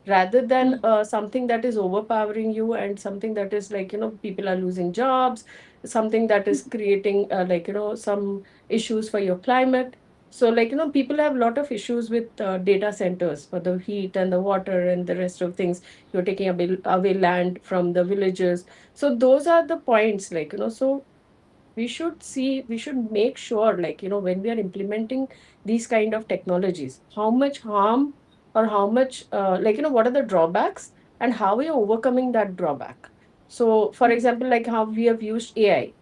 B: rather than something that is overpowering you, and something that is, like, people are losing jobs, something that is creating, like, some issues for your climate. So, like, people have a lot of issues with data centers for the heat and the water and the rest of things. You're taking away land from the villages. So, those are the points, like, so we should make sure, like, when we are implementing these kind of technologies, how much harm or how much, like, what are the drawbacks and how we are overcoming that drawback. So, for example, like how we have used AI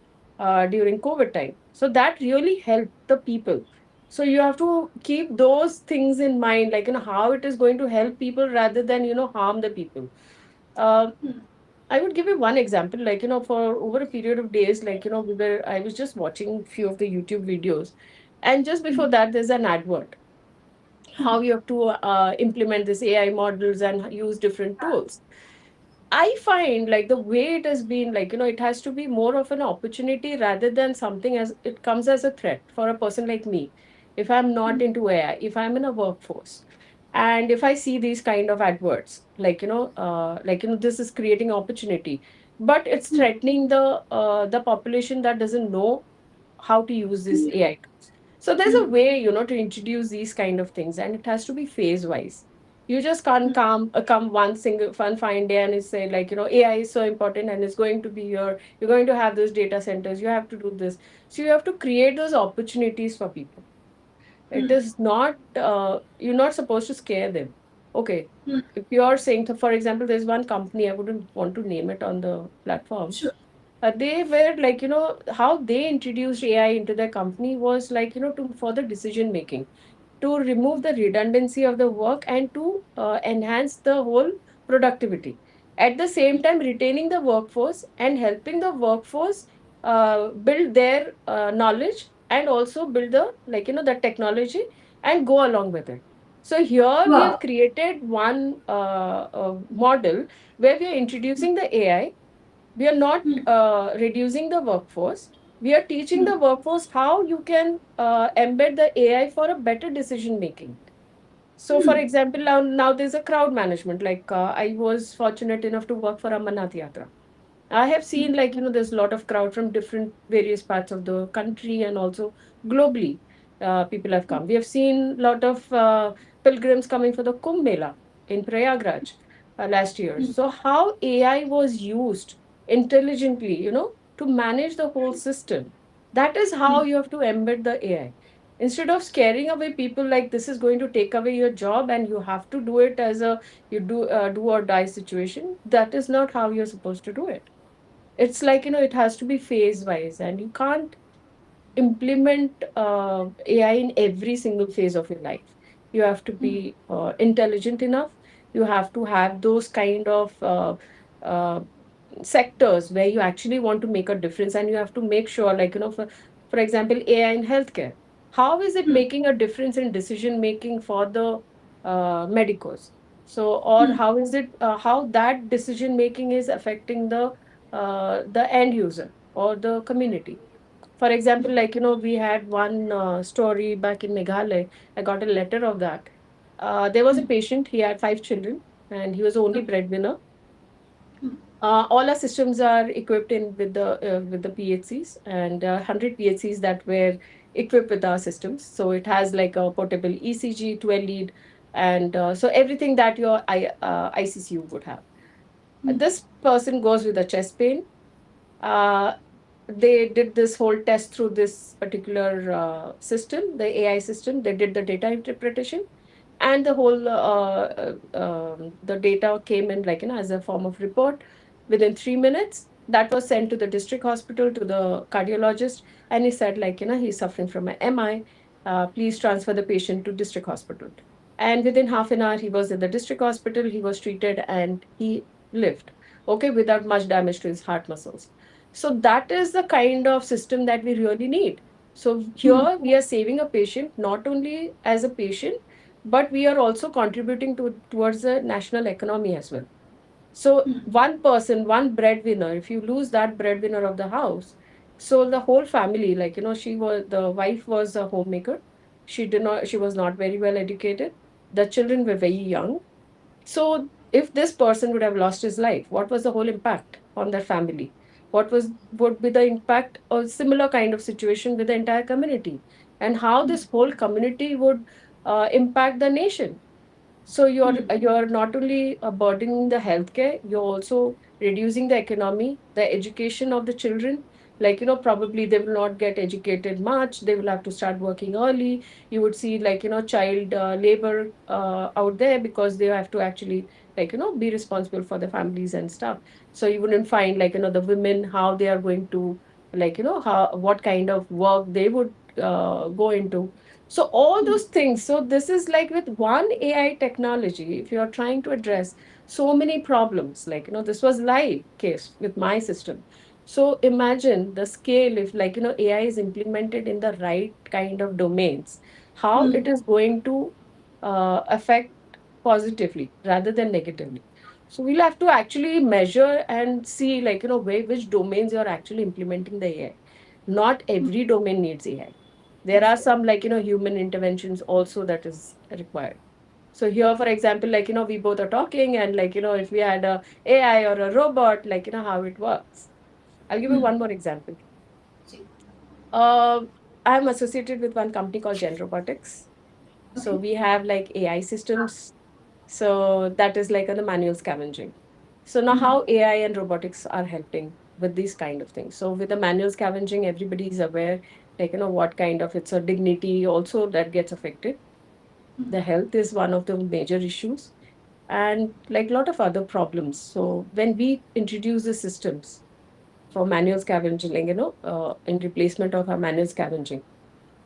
B: during COVID time. So, that really helped the people. So, you have to keep those things in mind, like, how it is going to help people rather than, harm the people. Uh, I would give you one example, like, for over a period of days, like, I was just watching few of the YouTube videos. And just before that, there's an advert, how you have to implement this AI models and use different tools. I find like the way it has been, like, it has to be more of an opportunity rather than something as it comes as a threat for a person like me. If I'm not into AI, if I'm in a workforce, and if I see these kind of adverts, like, this is creating opportunity, but it's threatening the population that doesn't know how to use this AI tools. So there's a way, to introduce these kind of things, and it has to be phase wise. You just can't come one fine day and you say, like, AI is so important and it's going to be here. You're going to have those data centers. You have to do this. So you have to create those opportunities for people. It is not, you're not supposed to scare them. Okay. If you're saying, so for example, there's one company, I wouldn't want to name it on the platform.
A: Sure.
B: They were like, how they introduced AI into their company was like, for the decision making, to remove the redundancy of the work and to enhance the whole productivity. At the same time, retaining the workforce and helping the workforce build their knowledge and also build the, like, the technology and go along with it. So here we have
A: Wow.
B: created one model where we are introducing the AI. We are not reducing the workforce. We are teaching the workforce how you can embed the AI for a better decision making. So, for example, now there's a crowd management. Like, I was fortunate enough to work for Amarnath Yatra. I have seen, like, there's a lot of crowd from different various parts of the country and also globally. People have come. We have seen a lot of pilgrims coming for the Kumbh Mela in Prayagraj last year. So, how AI was used intelligently, to manage the whole system. That is how you have to embed the AI. Instead of scaring away people like this is going to take away your job and you have to do it as a do or die situation, that is not how you're supposed to do it. It's like, it has to be phase wise, and you can't implement AI in every single phase of your life. You have to be intelligent enough. You have to have those kind of uh, sectors where you actually want to make a difference, and you have to make sure, like, for example, AI in healthcare. How is it making a difference in decision making for the medicos? So, or how is it, how that decision making is affecting the end user or the community? For example, like, we had one story back in Meghalaya. I got a letter of that. There was a patient, he had 5 children, and he was the only breadwinner. All our systems are equipped in with the PHCs, and 100 PHCs that were equipped with our systems. So it has like a portable ECG, 12 lead, and so everything that your ICCU would have. This person goes with a chest pain. Uh, they did this whole test through this particular system, the AI system. They did the data interpretation, and the whole the data came in, like, as a form of report within 3 minutes. That was sent to the district hospital, to the cardiologist, and he said, like, he's suffering from an MI. Please transfer the patient to district hospital. And within half an hour, he was in the district hospital. He was treated, and he lived. Okay, without much damage to his heart muscles. So that is the kind of system that we really need. So here we are saving a patient not only as a patient, but we are also contributing towards the national economy as well. So one person, one breadwinner, if you lose that breadwinner of the house, so the whole family, like, the wife was a homemaker. She was not very well educated. The children were very young. So, if this person would have lost his life, what was the whole impact on their family? Would be the impact or similar kind of situation with the entire community? and how
A: Hmm.
B: this whole community would impact the nation. So
A: Hmm.
B: you're not only burdening the healthcare, you're also reducing the economy, the education of the children. Like, probably they will not get educated much. They will have to start working early. You would see, like, child labor out there, because they have to actually, like, be responsible for the families and stuff. So you wouldn't find, like, the women, how they are going to, like, how, what kind of work they would go into. So all
A: Hmm.
B: those things. So this is like with one AI technology, if you are trying to address so many problems, like, this was live case with my system. So imagine the scale, if, like, AI is implemented in the right kind of domains, how
A: Hmm.
B: it is going to affect positively rather than negatively. So we'll have to actually measure and see, like, which domains you're actually implementing the AI. Not
A: Hmm.
B: every domain needs AI. There are
A: Okay.
B: some, like, human interventions also that is required. So here, for example, like, we both are talking, and, like, if we had a AI or a robot, like, how it works. I'll give you
A: Hmm.
B: one more example.
A: See.
B: uh, I'm associated with one company called Gen Robotics. So
A: Okay.
B: we have like AI systems. So that is like on the manual scavenging. So now
A: Hmm.
B: how AI and robotics are helping with these kind of things. So with the manual scavenging, everybody is aware, like, what kind of, it's a dignity also that gets affected.
A: Hmm.
B: The health is one of the major issues, and like a lot of other problems. So when we introduce the systems for manual scavenging, like, in replacement of our manual scavenging,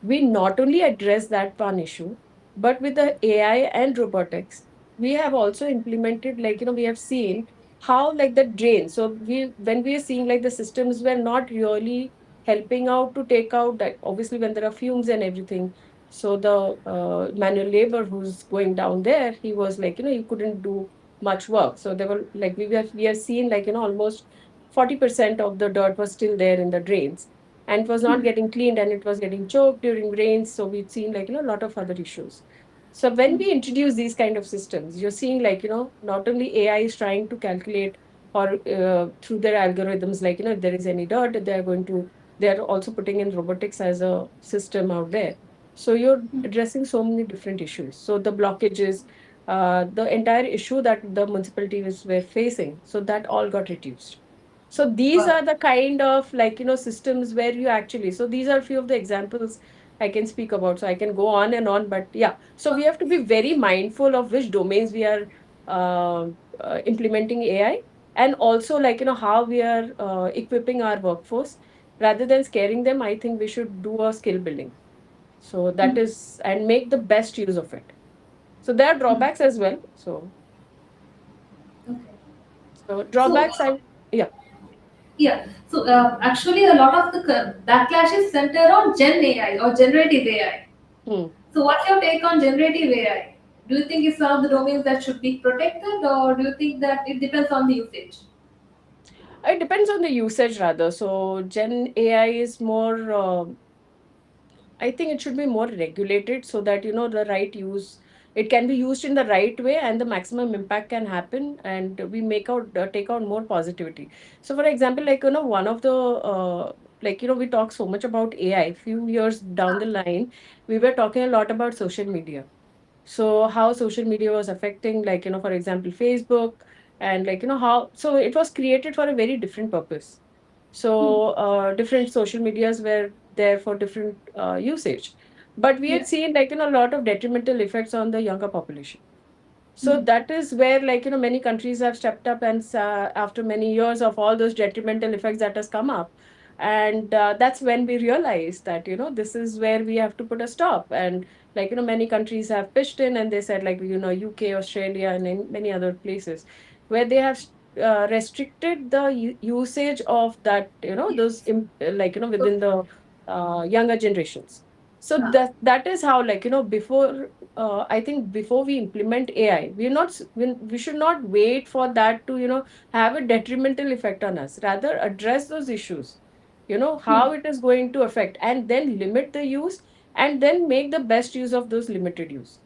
B: we not only address that one issue, but with the AI and robotics, we have also implemented, like, we have seen how, like, the drain. So when we are seeing, like, the systems were not really helping out to take out that, obviously, when there are fumes and everything. So the manual labor who's going down there, he was like, he couldn't do much work. So they were like, we are seeing, like, almost 40% of the dirt was still there in the drains, and it was not
A: Hmm.
B: getting cleaned, and it was getting choked during rains. So we'd seen, like, a lot of other issues. So when
A: Hmm.
B: we introduce these kind of systems, you're seeing, like, not only AI is trying to calculate, or through their algorithms, like, if there is any dirt, they're also putting in robotics as a system out there. So you're
A: Hmm.
B: addressing so many different issues. So the blockages, the entire issue that the municipalities were facing, so that all got reduced. So these
A: Wow.
B: are the kind of, like, systems where you actually, so these are few of the examples I can speak about. So I can go on and on, but yeah. So we have to be very mindful of which domains we are uh, implementing AI, and also, like, how we are equipping our workforce. Rather than scaring them, I think we should do a skill building. So that
A: Hmm.
B: is, and make the best use of it. So there are
A: Hmm.
B: drawbacks as well.
A: Okay.
B: So
A: So,
B: drawbacks, I yeah.
A: yeah. So, actually, a lot of the backlash is centered on Gen AI or generative AI.
B: Hmm.
A: So, what's your take on generative AI? Do you think it's one of the domains that should be protected, or do you think that it depends on the usage?
B: It depends on the usage rather. So Gen AI is more, I think it should be more regulated, so that, the right use, it can be used in the right way, and the maximum impact can happen, and we take out more positivity. So for example, like, one of the, like, we talk so much about AI. Few years down the line, we were talking a lot about social media. So how social media was affecting, like, for example, Facebook, and, like, how, so it was created for a very different purpose.
A: Hmm.
B: So different social medias were there for different usage, but we
A: Yeah.
B: had seen, like, a lot of detrimental effects on the younger population. So
A: Hmm.
B: that is where, like, many countries have stepped up, and after many years of all those detrimental effects that has come up, and that's when we realized that, this is where we have to put a stop. And, like, many countries have pitched in, and they said, like, UK, Australia, and in many other places, where they have restricted the usage of that, those like,
A: So,
B: within the younger generations. So
A: huh.
B: that is how, like, before, I think before we implement AI, we should not wait for that to, have a detrimental effect on us. Rather, address those issues,
A: Hmm.
B: how it is going to affect, and then limit the use, and then make the best use of those limited use.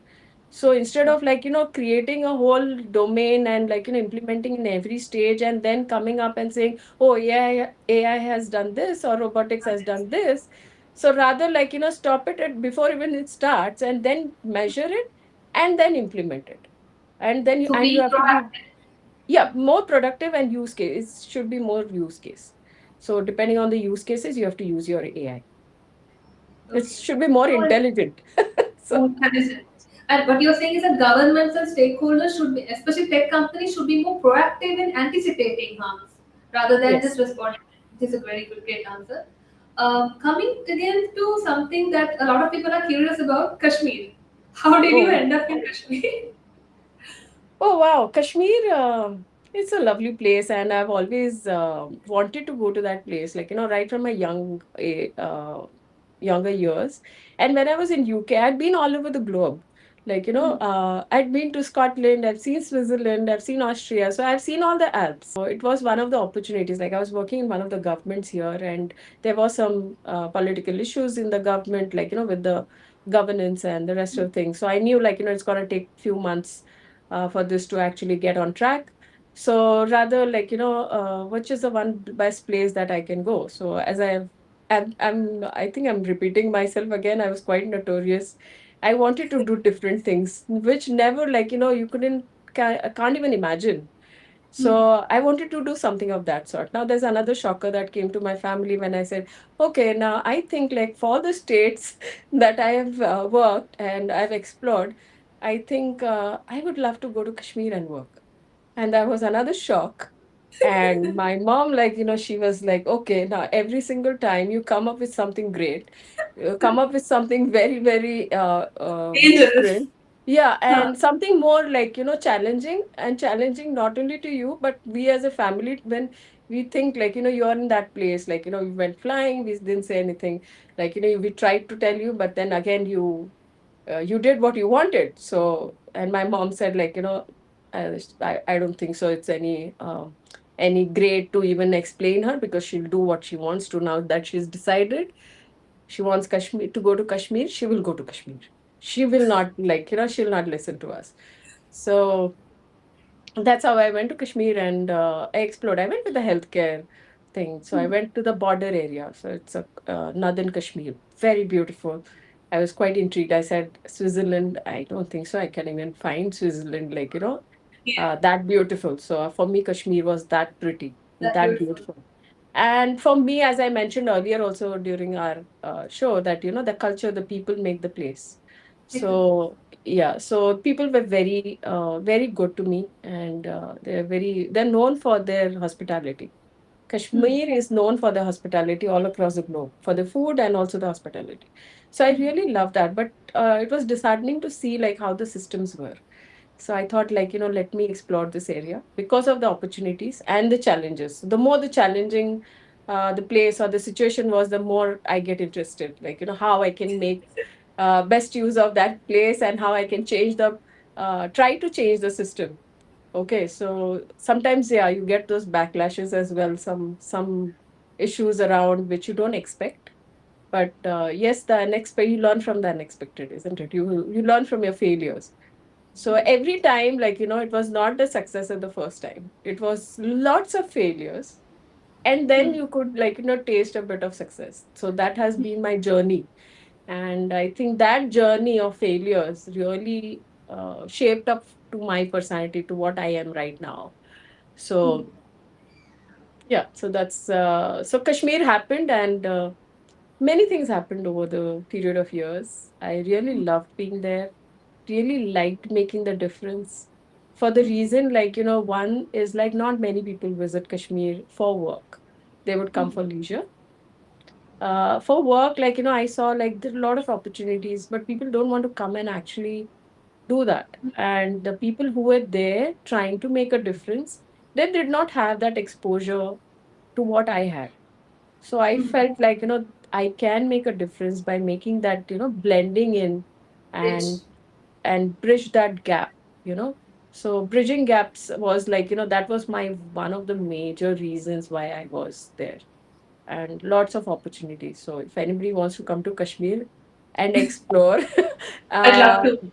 B: So instead of, like, creating a whole domain, and, like, implementing in every stage, and then coming up and saying, oh, AI has done this, or robotics has done this. So rather like, stop it at before even it starts and then measure it and then implement it. And then
A: So
B: and you
A: being
B: have to be,
A: proactive.
B: yeah, more productive, and use case should be more use case. So depending on the use cases, you have to use your AI. It
A: Okay.
B: should be more
A: So
B: intelligent. So
A: more intelligent. And what you're saying is that governments and stakeholders should be, especially tech companies, should be more proactive in anticipating harms rather than
B: yes.
A: just responding. This is a very good, great answer. Coming again to something that a lot of people are curious about, Kashmir. How did you
B: Oh,
A: end up in Kashmir?
B: oh wow, Kashmir. It's a lovely place, and I've always wanted to go to that place. Like, right from my younger years. And when I was in UK, I'd been all over the globe. Like, I'd been to Scotland, I've seen Switzerland, I've seen Austria. So I've seen all the Alps. So it was one of the opportunities. Like, I was working in one of the governments here, and there was some political issues in the government, like, with the governance and the rest of things. So I knew, like, it's going to take few months for this to actually get on track. So rather, like, which is the one best place that I can go? So as I think I'm repeating myself again. I was quite notorious. I wanted to do different things, which never, like, you can't even imagine. So I wanted to do something of that sort. Now there's another shocker that came to my family when I said, okay, now I think like for the states that I have worked and I've explored, I think I would love to go to Kashmir and work. And that was another shock. And my mom, like, she was like, okay, now every single time you come up with something great, you come up with something very, very
A: Dangerous.
B: different. Yeah,
A: Huh.
B: and something more like, challenging, and challenging not only to you, but we as a family, when we think like, you're in that place, like, we went flying, we didn't say anything. Like, we tried to tell you, but then again, you did what you wanted. So, and my mom said, like, I don't think so. It's any great to even explain her, because she'll do what she wants to now that she's decided she wants Kashmir to go to Kashmir. She will go to Kashmir. She will not like, she'll not listen to us. So that's how I went to Kashmir, and I explored. I went with the healthcare thing. So I went to the border area. So it's a northern Kashmir, very beautiful. I was quite intrigued. I said, Switzerland, I don't think so. I can even find Switzerland, like,
A: Yeah,
B: that beautiful. So for me, Kashmir was that pretty,
A: that's
B: that
A: beautiful.
B: beautiful. And for me, as I mentioned earlier, also during our show, that the culture, the people make the place.
A: Exactly.
B: So yeah, so people were very, very good to me, and they're known for their hospitality.
A: Hmm.
B: Kashmir is known for the hospitality all across the globe, for the food and also the hospitality. So I really love that, but it was disheartening to see like how the systems were. So I thought, like, let me explore this area because of the opportunities and the challenges. The more the challenging the place or the situation was, the more I get interested. Like, how I can make best use of that place, and how I can try to change the system. Okay, so sometimes, yeah, you get those backlashes as well, some issues around which you don't expect. But yes, the unexpected, you learn from the unexpected, isn't it? You learn from your failures. So every time, like, it was not the success at the first time. It was lots of failures. And then
A: Hmm.
B: you could, like, taste a bit of success. So that has been my journey. And I think that journey of failures really shaped up to my personality, to what I am right now. So yeah, so so Kashmir happened, and many things happened over the period of years. I really loved being there, really liked making the difference, for the reason, like, one is like not many people visit Kashmir for work. They would come for leisure. For work, like, I saw like there are a lot of opportunities, but people don't want to come and actually do that. And the people who were there trying to make a difference, they did not have that exposure to what I had. So I felt like, I can make a difference by making that, blending in,
A: Rich.
B: and bridge that gap, you know. So bridging gaps was like, that was my one of the major reasons why I was there. And lots of opportunities. So if anybody wants to come to Kashmir and explore
A: I'd love
B: uh,
A: to.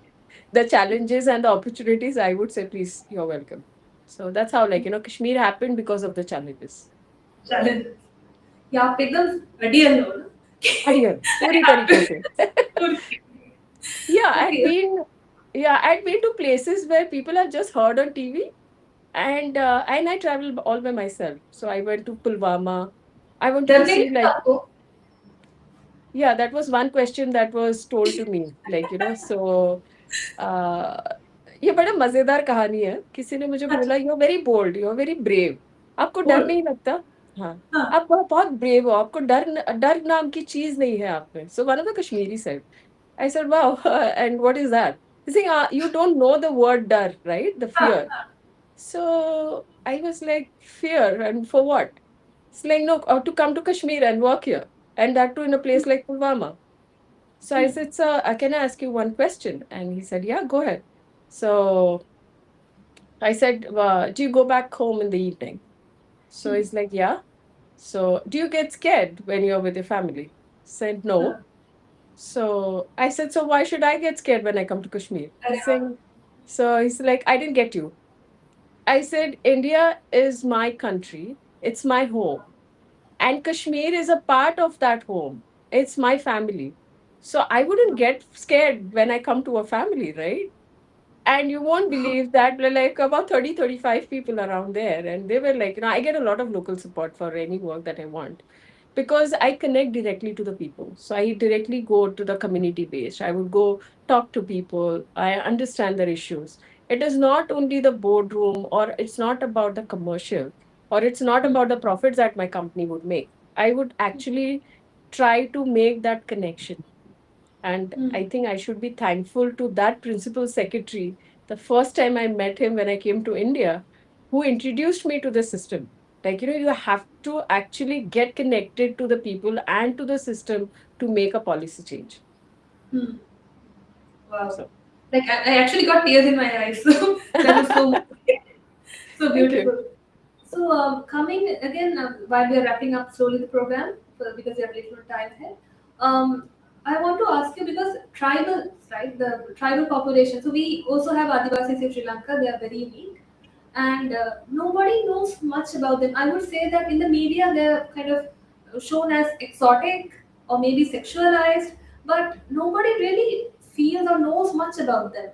B: the challenges and the opportunities, I would say, please, you're welcome. So that's how, like, Kashmir happened because of the challenges.
A: Challenges. Yeah, pick them ready and know.
B: बढ़िया, पूरी तरीके से। Yeah, I'd
A: Okay.
B: been I'd been to places where people have just heard on TV, and I traveled all by myself. So I went to Pulwama. I wanted
A: डर
B: to
A: नहीं
B: see
A: लगता
B: like,
A: आपको?
B: yeah, that was one question that was told to me. So uh, ये बड़ा मजेदार कहानी है। किसी ने मुझे
A: अच्छा,
B: बोला you are very bold, you are very brave. आपको डर
A: बोल।
B: नहीं लगता? हाँ,
A: हाँ,
B: आप बहुत ब्रेव हो, आपको डर नाम की चीज नहीं है आप में। So one of the Kashmiri said, I said, wow, and what is that? He's saying, you don't know the word dar, right? The
A: हाँ,
B: fear. So I was like, fear, and for what? It's like, no, to come to Kashmir and work here, and that too in a place like Pulwama. So I said, sir, can I ask you one question? And he said, yeah, go ahead. So I said, do you go back home in the evening? So he's like, yeah. So do you get scared when you're with your family? Said, no.
A: हाँ,
B: So I said, so why should I get scared when I come to Kashmir?
A: अरे
B: He's
A: वाह!
B: saying, so he's like, I didn't get you. I said, India is my country. It's my home. And Kashmir is a part of that home. It's my family. So I wouldn't get scared when I come to a family, right? And you won't believe that we're like about 30, 35 people around there. And they were like, I get a lot of local support for any work that I want because I connect directly to the people. So I directly go to the community based. I would go talk to people. I understand their issues. It is not only the boardroom, or it's not about the commercial, or it's not about the profits that my company would make. I would actually try to make that connection. And I think I should be thankful to that principal secretary the first time I met him when I came to India, who introduced me to the system. Like, you have to actually get connected to the people and to the system to make a policy change.
A: Hmm. Wow.
B: So,
A: Like I actually got tears in my eyes. So that was so so
B: thank you.
A: beautiful. So coming again while we are wrapping up slowly the program because we are little time here. Um, I want to ask you because tribals, right? The tribal population. So we also have Adivasis in Sri Lanka. They are very unique, and nobody knows much about them. I would say that in the media they're kind of shown as exotic or maybe sexualized, but nobody really feels or knows much about them.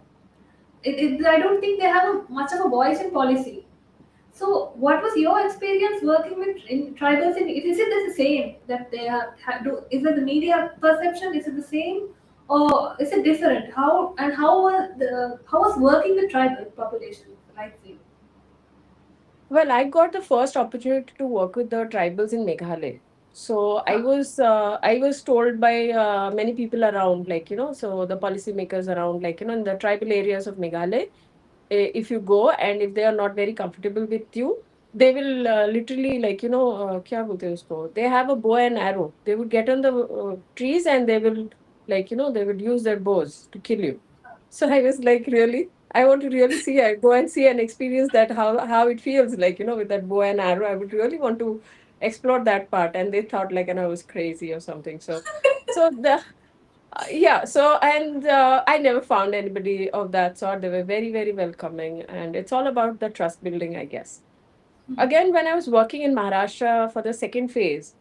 A: I don't think they have much of a voice in policy. So, what was your experience working with in tribals? Is it the same that they is it the media perception? Is it the same, or is it different? How was working with tribal population like for you?
B: Well, I got the first opportunity to work with the tribals in Meghalaya. So
A: Huh.
B: I was told by many people around, so the policymakers around, in the tribal areas of Meghalaya, if you go and if they are not very comfortable with you, they will literally क्या बोलते हैं उसको, they have a bow and arrow. They would get on the trees and they will they would use their bows to kill you. So I was like, really? I want to really see it, go and see and experience that how it feels like, with that bow and arrow. I would really want to explore that part. And they thought like, I was crazy or something. So the yeah, so and I never found anybody of that sort. They were very, very welcoming, and it's all about the trust building, I guess. Again, when I was working in Maharashtra for the second phase,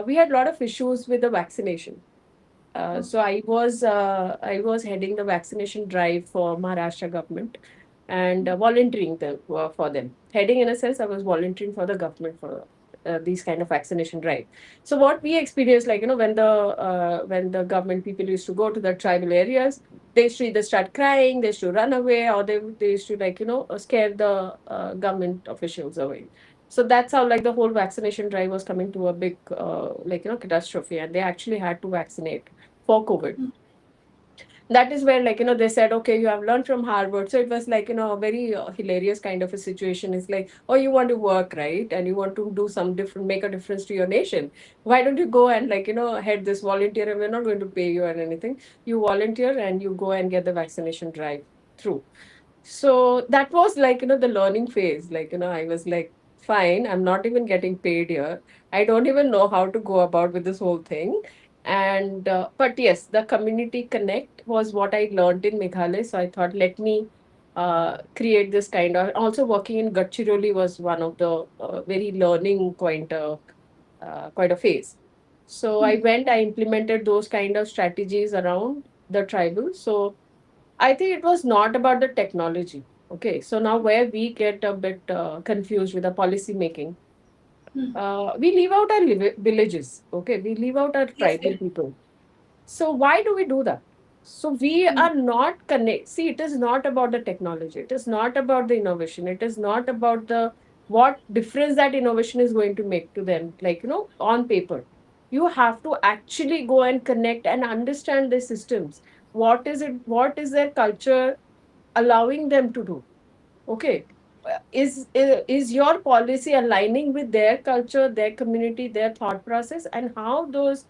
B: we had a lot of issues with the vaccination. So I was heading the vaccination drive for Maharashtra government and volunteering for them. Heading in a sense, I was volunteering for the government for these kind of vaccination drive. So what we experienced, when the government people used to go to the tribal areas, they used to either start crying, they used to run away, or they used to scare the government officials away. So that's how the whole vaccination drive was coming to a big catastrophe, and they actually had to vaccinate for COVID. That is where they said, okay, you have learned from Harvard. So it was a very hilarious kind of a situation. It's like, oh, you want to work, right? And you want to do some different, make a difference to your nation. Why don't you go and head this volunteer, and we're not going to pay you or anything. You volunteer and you go and get the vaccination drive through. So that was the learning phase. I was like, fine, I'm not even getting paid here. I don't even know how to go about with this whole thing. And but yes, the community connect was what I learned in Meghalaya. So I thought, let me create this kind of. Also, working in Gadchiroli was one of the very learning quite a phase. So I went, I implemented those kind of strategies around the tribal. So I think it was not about the technology. Okay, so now where we get a bit confused with the policy making, we leave out our villages. Okay, we leave out our
A: Yes,
B: tribal
A: yes.
B: people. So why do we do that? So we
A: Hmm.
B: are not connect. See, it is not about the technology. It is not about the innovation. It is not about the what difference that innovation is going to make to them. Like on paper, you have to actually go and connect and understand the systems. What is it? What is their culture allowing them to do? Okay, is your policy aligning with their culture, their community, their thought process, and how those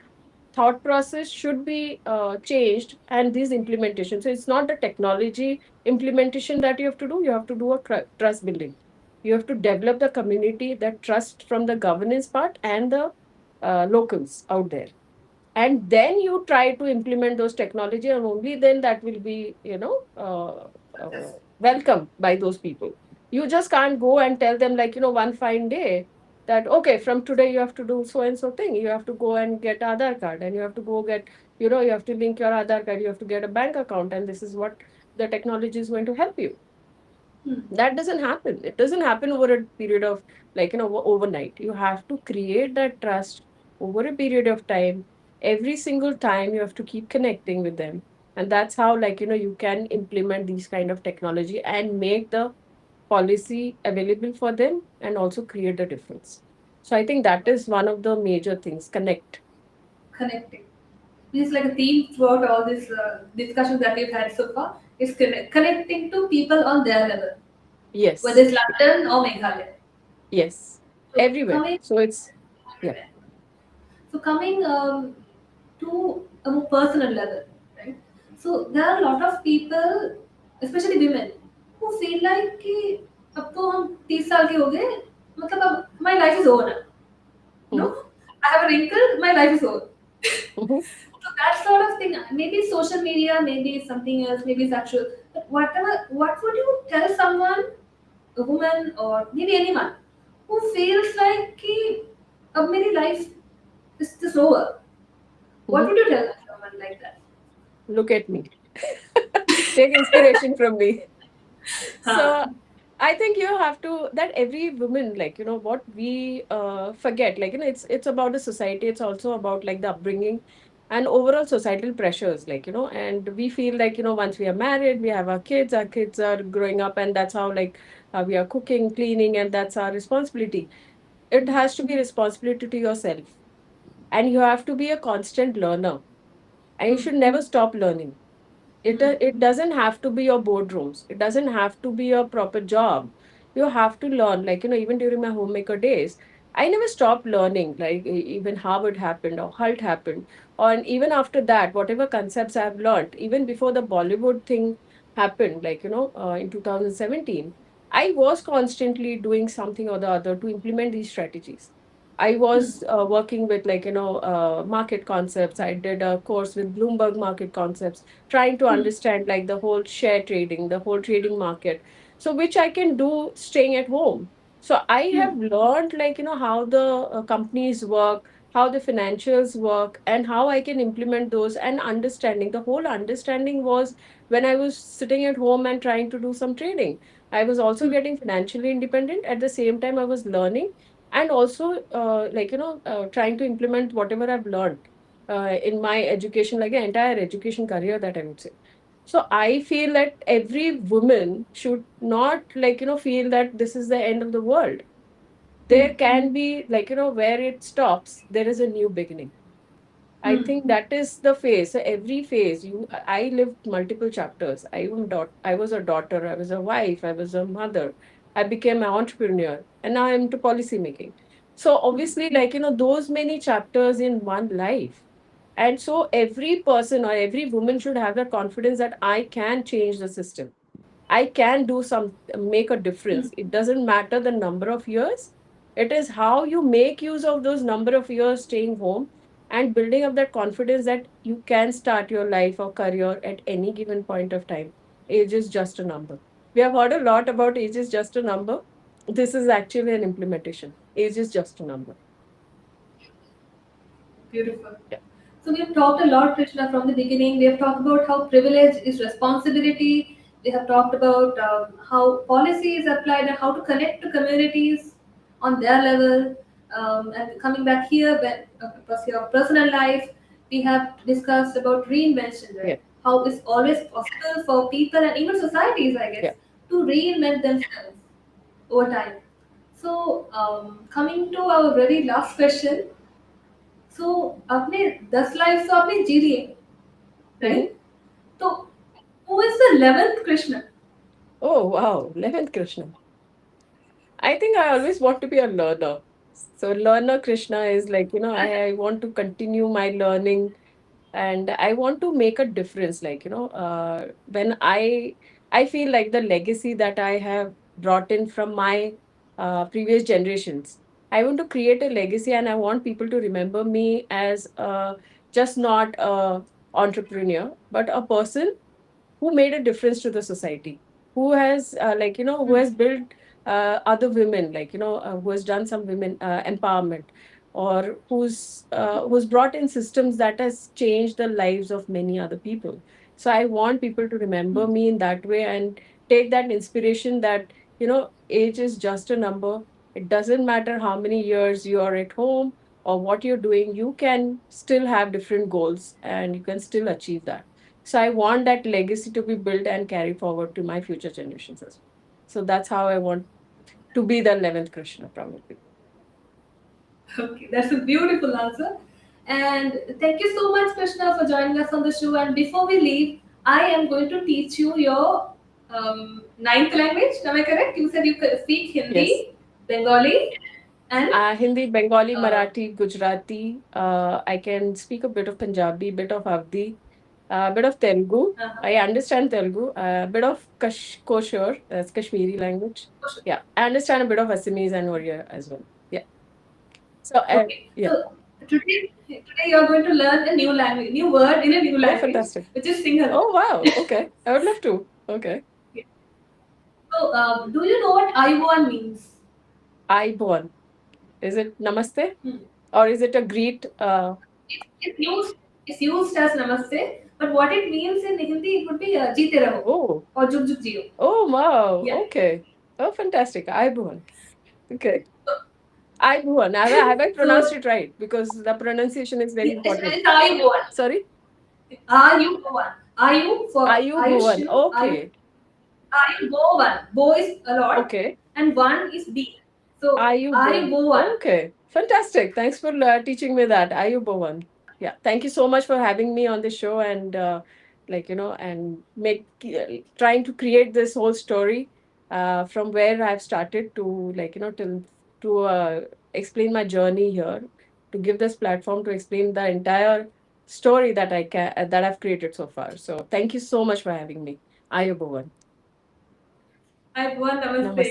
B: thought process should be changed and these implementation. So it's not the technology implementation that you have to do. You have to do a trust building. You have to develop the community, that trust from the governance part and the locals out there, and then you try to implement those technology, and only then that will be welcome by those people. You just can't go and tell them, like, one fine day that okay, from today you have to do so and so thing. You have to go and get Aadhaar card, and you have to go get, you have to link your Aadhaar card, you have to get a bank account, and this is what the technology is going to help you.
A: Hmm.
B: That doesn't happen. It doesn't happen over a period of, like, overnight. You have to create that trust over a period of time. Every single time you have to keep connecting with them, and that's how, like, you can implement these kind of technology and make the policy available for them and also create the difference. So I think that is one of the major things. Connect.
A: Connecting. This is like a theme throughout all these discussions that we've had so far. Is connecting to people on their level, whether
B: Yes.
A: it's London or Meghalaya.
B: Yes.
A: So
B: Everywhere.
A: coming
B: So it's, yeah.
A: everywhere. So coming to a more personal level, right? So there are a lot of people, especially women, who feel like कि अब तो हम 30 साल के हो गए, मतलब अब my life is over now. You know,
B: Mhm.
A: I have a wrinkle, my life is over.
B: Mhm.
A: So that sort of thing, maybe social media, maybe it's something else, maybe it's actual. But whatever, what would you tell someone, a woman or maybe anyone, who feels like कि अब मेरी life is just over? What
B: Mhm.
A: would you tell someone like that?
B: Look at me. Take inspiration from me.
A: Huh.
B: So I think you have to, that every woman, like, what we forget, like, it's about the society. It's also about, like, the upbringing and overall societal pressures, like, and we feel like, once we are married, we have our kids are growing up, and that's how, like, we are cooking, cleaning, and that's our responsibility. It has to be responsibility to yourself, and you have to be a constant learner, and you
A: Hmm.
B: should never stop learning. it
A: Hmm.
B: it doesn't have to be your boardrooms. It doesn't have to be your proper job. You have to learn. Like, even during my homemaker days, I never stopped learning. Like, even Harvard happened or Hult happened, or and even after that, whatever concepts I've learned, even before the Bollywood thing happened, like, in 2017, I was constantly doing something or the other to implement these strategies. I
A: Hmm.
B: was working with, like, market concepts. I did a course with Bloomberg market concepts, trying to
A: Hmm.
B: understand, like, the whole share trading, the whole trading market. So which I can do staying at home. So I
A: Hmm.
B: have learned, like, how the companies work, how the financials work, and how I can implement those, and understanding. The whole understanding was when I was sitting at home and trying to do some trading. I was also
A: Hmm.
B: getting financially independent. At the same time, I was learning, and also like, trying to implement whatever I've learned in my education, like an entire education career, that I would say. So I feel that every woman should not, like, feel that this is the end of the world.
A: Hmm.
B: There can be, like, where it stops, there is a new beginning. I
A: Hmm.
B: think that is the phase. So every phase, I lived multiple chapters. I was a daughter, I was a wife, I was a mother, I became an entrepreneur, and now I'm into policy making. So obviously, like, those many chapters in one life. And so every person or every woman should have that confidence that I can change the system. I can do some, make a
A: Hmm.
B: difference. It doesn't matter the number of years. It is how you make use of those number of years staying home and building up that confidence that you can start your life or career at any given point of time. Age is just a number. We have heard a lot about age is just a number. This is actually an implementation. Age is just a number.
A: Beautiful.
B: Yeah.
A: So we've talked a lot, Krishna, from the beginning. We have talked about how privilege is responsibility. We have talked about how policy is applied and how to connect to communities on their level. And coming back here, when it was your personal life, we have discussed about reinvention,
B: Yeah.
A: right? How it's always possible for people and even societies, I guess,
B: Yeah.
A: to reinvent themselves over time. So, coming to our very last question, so आपने 10 life तो आपने जी लिए,
B: Mhm.
A: Right? तो who is the 11th Krishna?
B: Oh, wow. 11th Krishna. I think I always want to be a learner. So, learner Krishna is like, I want to continue my learning and I want to make a difference. Like, when I feel like the legacy that I have brought in from my previous generations, I want to create a legacy and I want people to remember me as just not a entrepreneur, but a person who made a difference to the society, who has who
A: Hmm.
B: has built other women, who has done some women empowerment, or who's brought in systems that has changed the lives of many other people. So I want people to remember me in that way and take that inspiration that age is just a number. It doesn't matter how many years you are at home or what you're doing, you can still have different goals and you can still achieve that. So I want that legacy to be built and carry forward to my future generations as well. So that's how I want to be the 11th Krishna, probably.
A: Okay, that's a beautiful answer. And thank you so much, Krishna, for joining us on the show. And before we leave, I am going to teach you your ninth language. Am I correct? You said you could speak
B: Yes.
A: Hindi, Bengali, and
B: Hindi, Bengali,
A: uh,
B: Marathi, Gujarati. I can speak a bit of Punjabi, bit of Avdi, a bit of Telugu.
A: uh-huh.
B: I understand Telugu, a bit of Koshur, that's Kashmiri language. Yeah, I understand a bit of Assamese and Oriya as well. Yeah. So,
A: Okay.
B: yeah.
A: So today you are going to learn a new language, new word in a new
B: Oh,
A: language,
B: fantastic.
A: which is Sinhala.
B: Oh, wow. Okay. I would love to. Okay.
A: So, do you know what Ayuban means?
B: I born. Is it namaste?
A: Hmm.
B: Or is it a greet?
A: It's used as namaste, but what it means in Hindi, it would be jeete raho
B: Oh,
A: or jug jug jiyo.
B: oh, wow.
A: Yeah.
B: Okay. Oh, fantastic. I born. Okay. I born. Have I pronounced
A: So
B: it right? Because the pronunciation is very important.
A: it's Ayuban.
B: Sorry?
A: Ayuban. Ayu for
B: Ayu Bhuvan.
A: Ayushman.
B: Okay.
A: Ayubovan. Bo is a lot,
B: Okay.
A: and one is B. So
B: Ayu Bhuvan.
A: Ayubovan.
B: Okay. Fantastic. Thanks for teaching me that. Ayu Bhuvan. Yeah. Thank you so much for having me on the show and and trying to create this whole story from where I've started to till to explain my journey here, to give this platform to explain the entire story that I've created so far. So thank you so much for having me. Ayu Bhuvan.
A: Ayubovan. Namaste.
B: Namaste.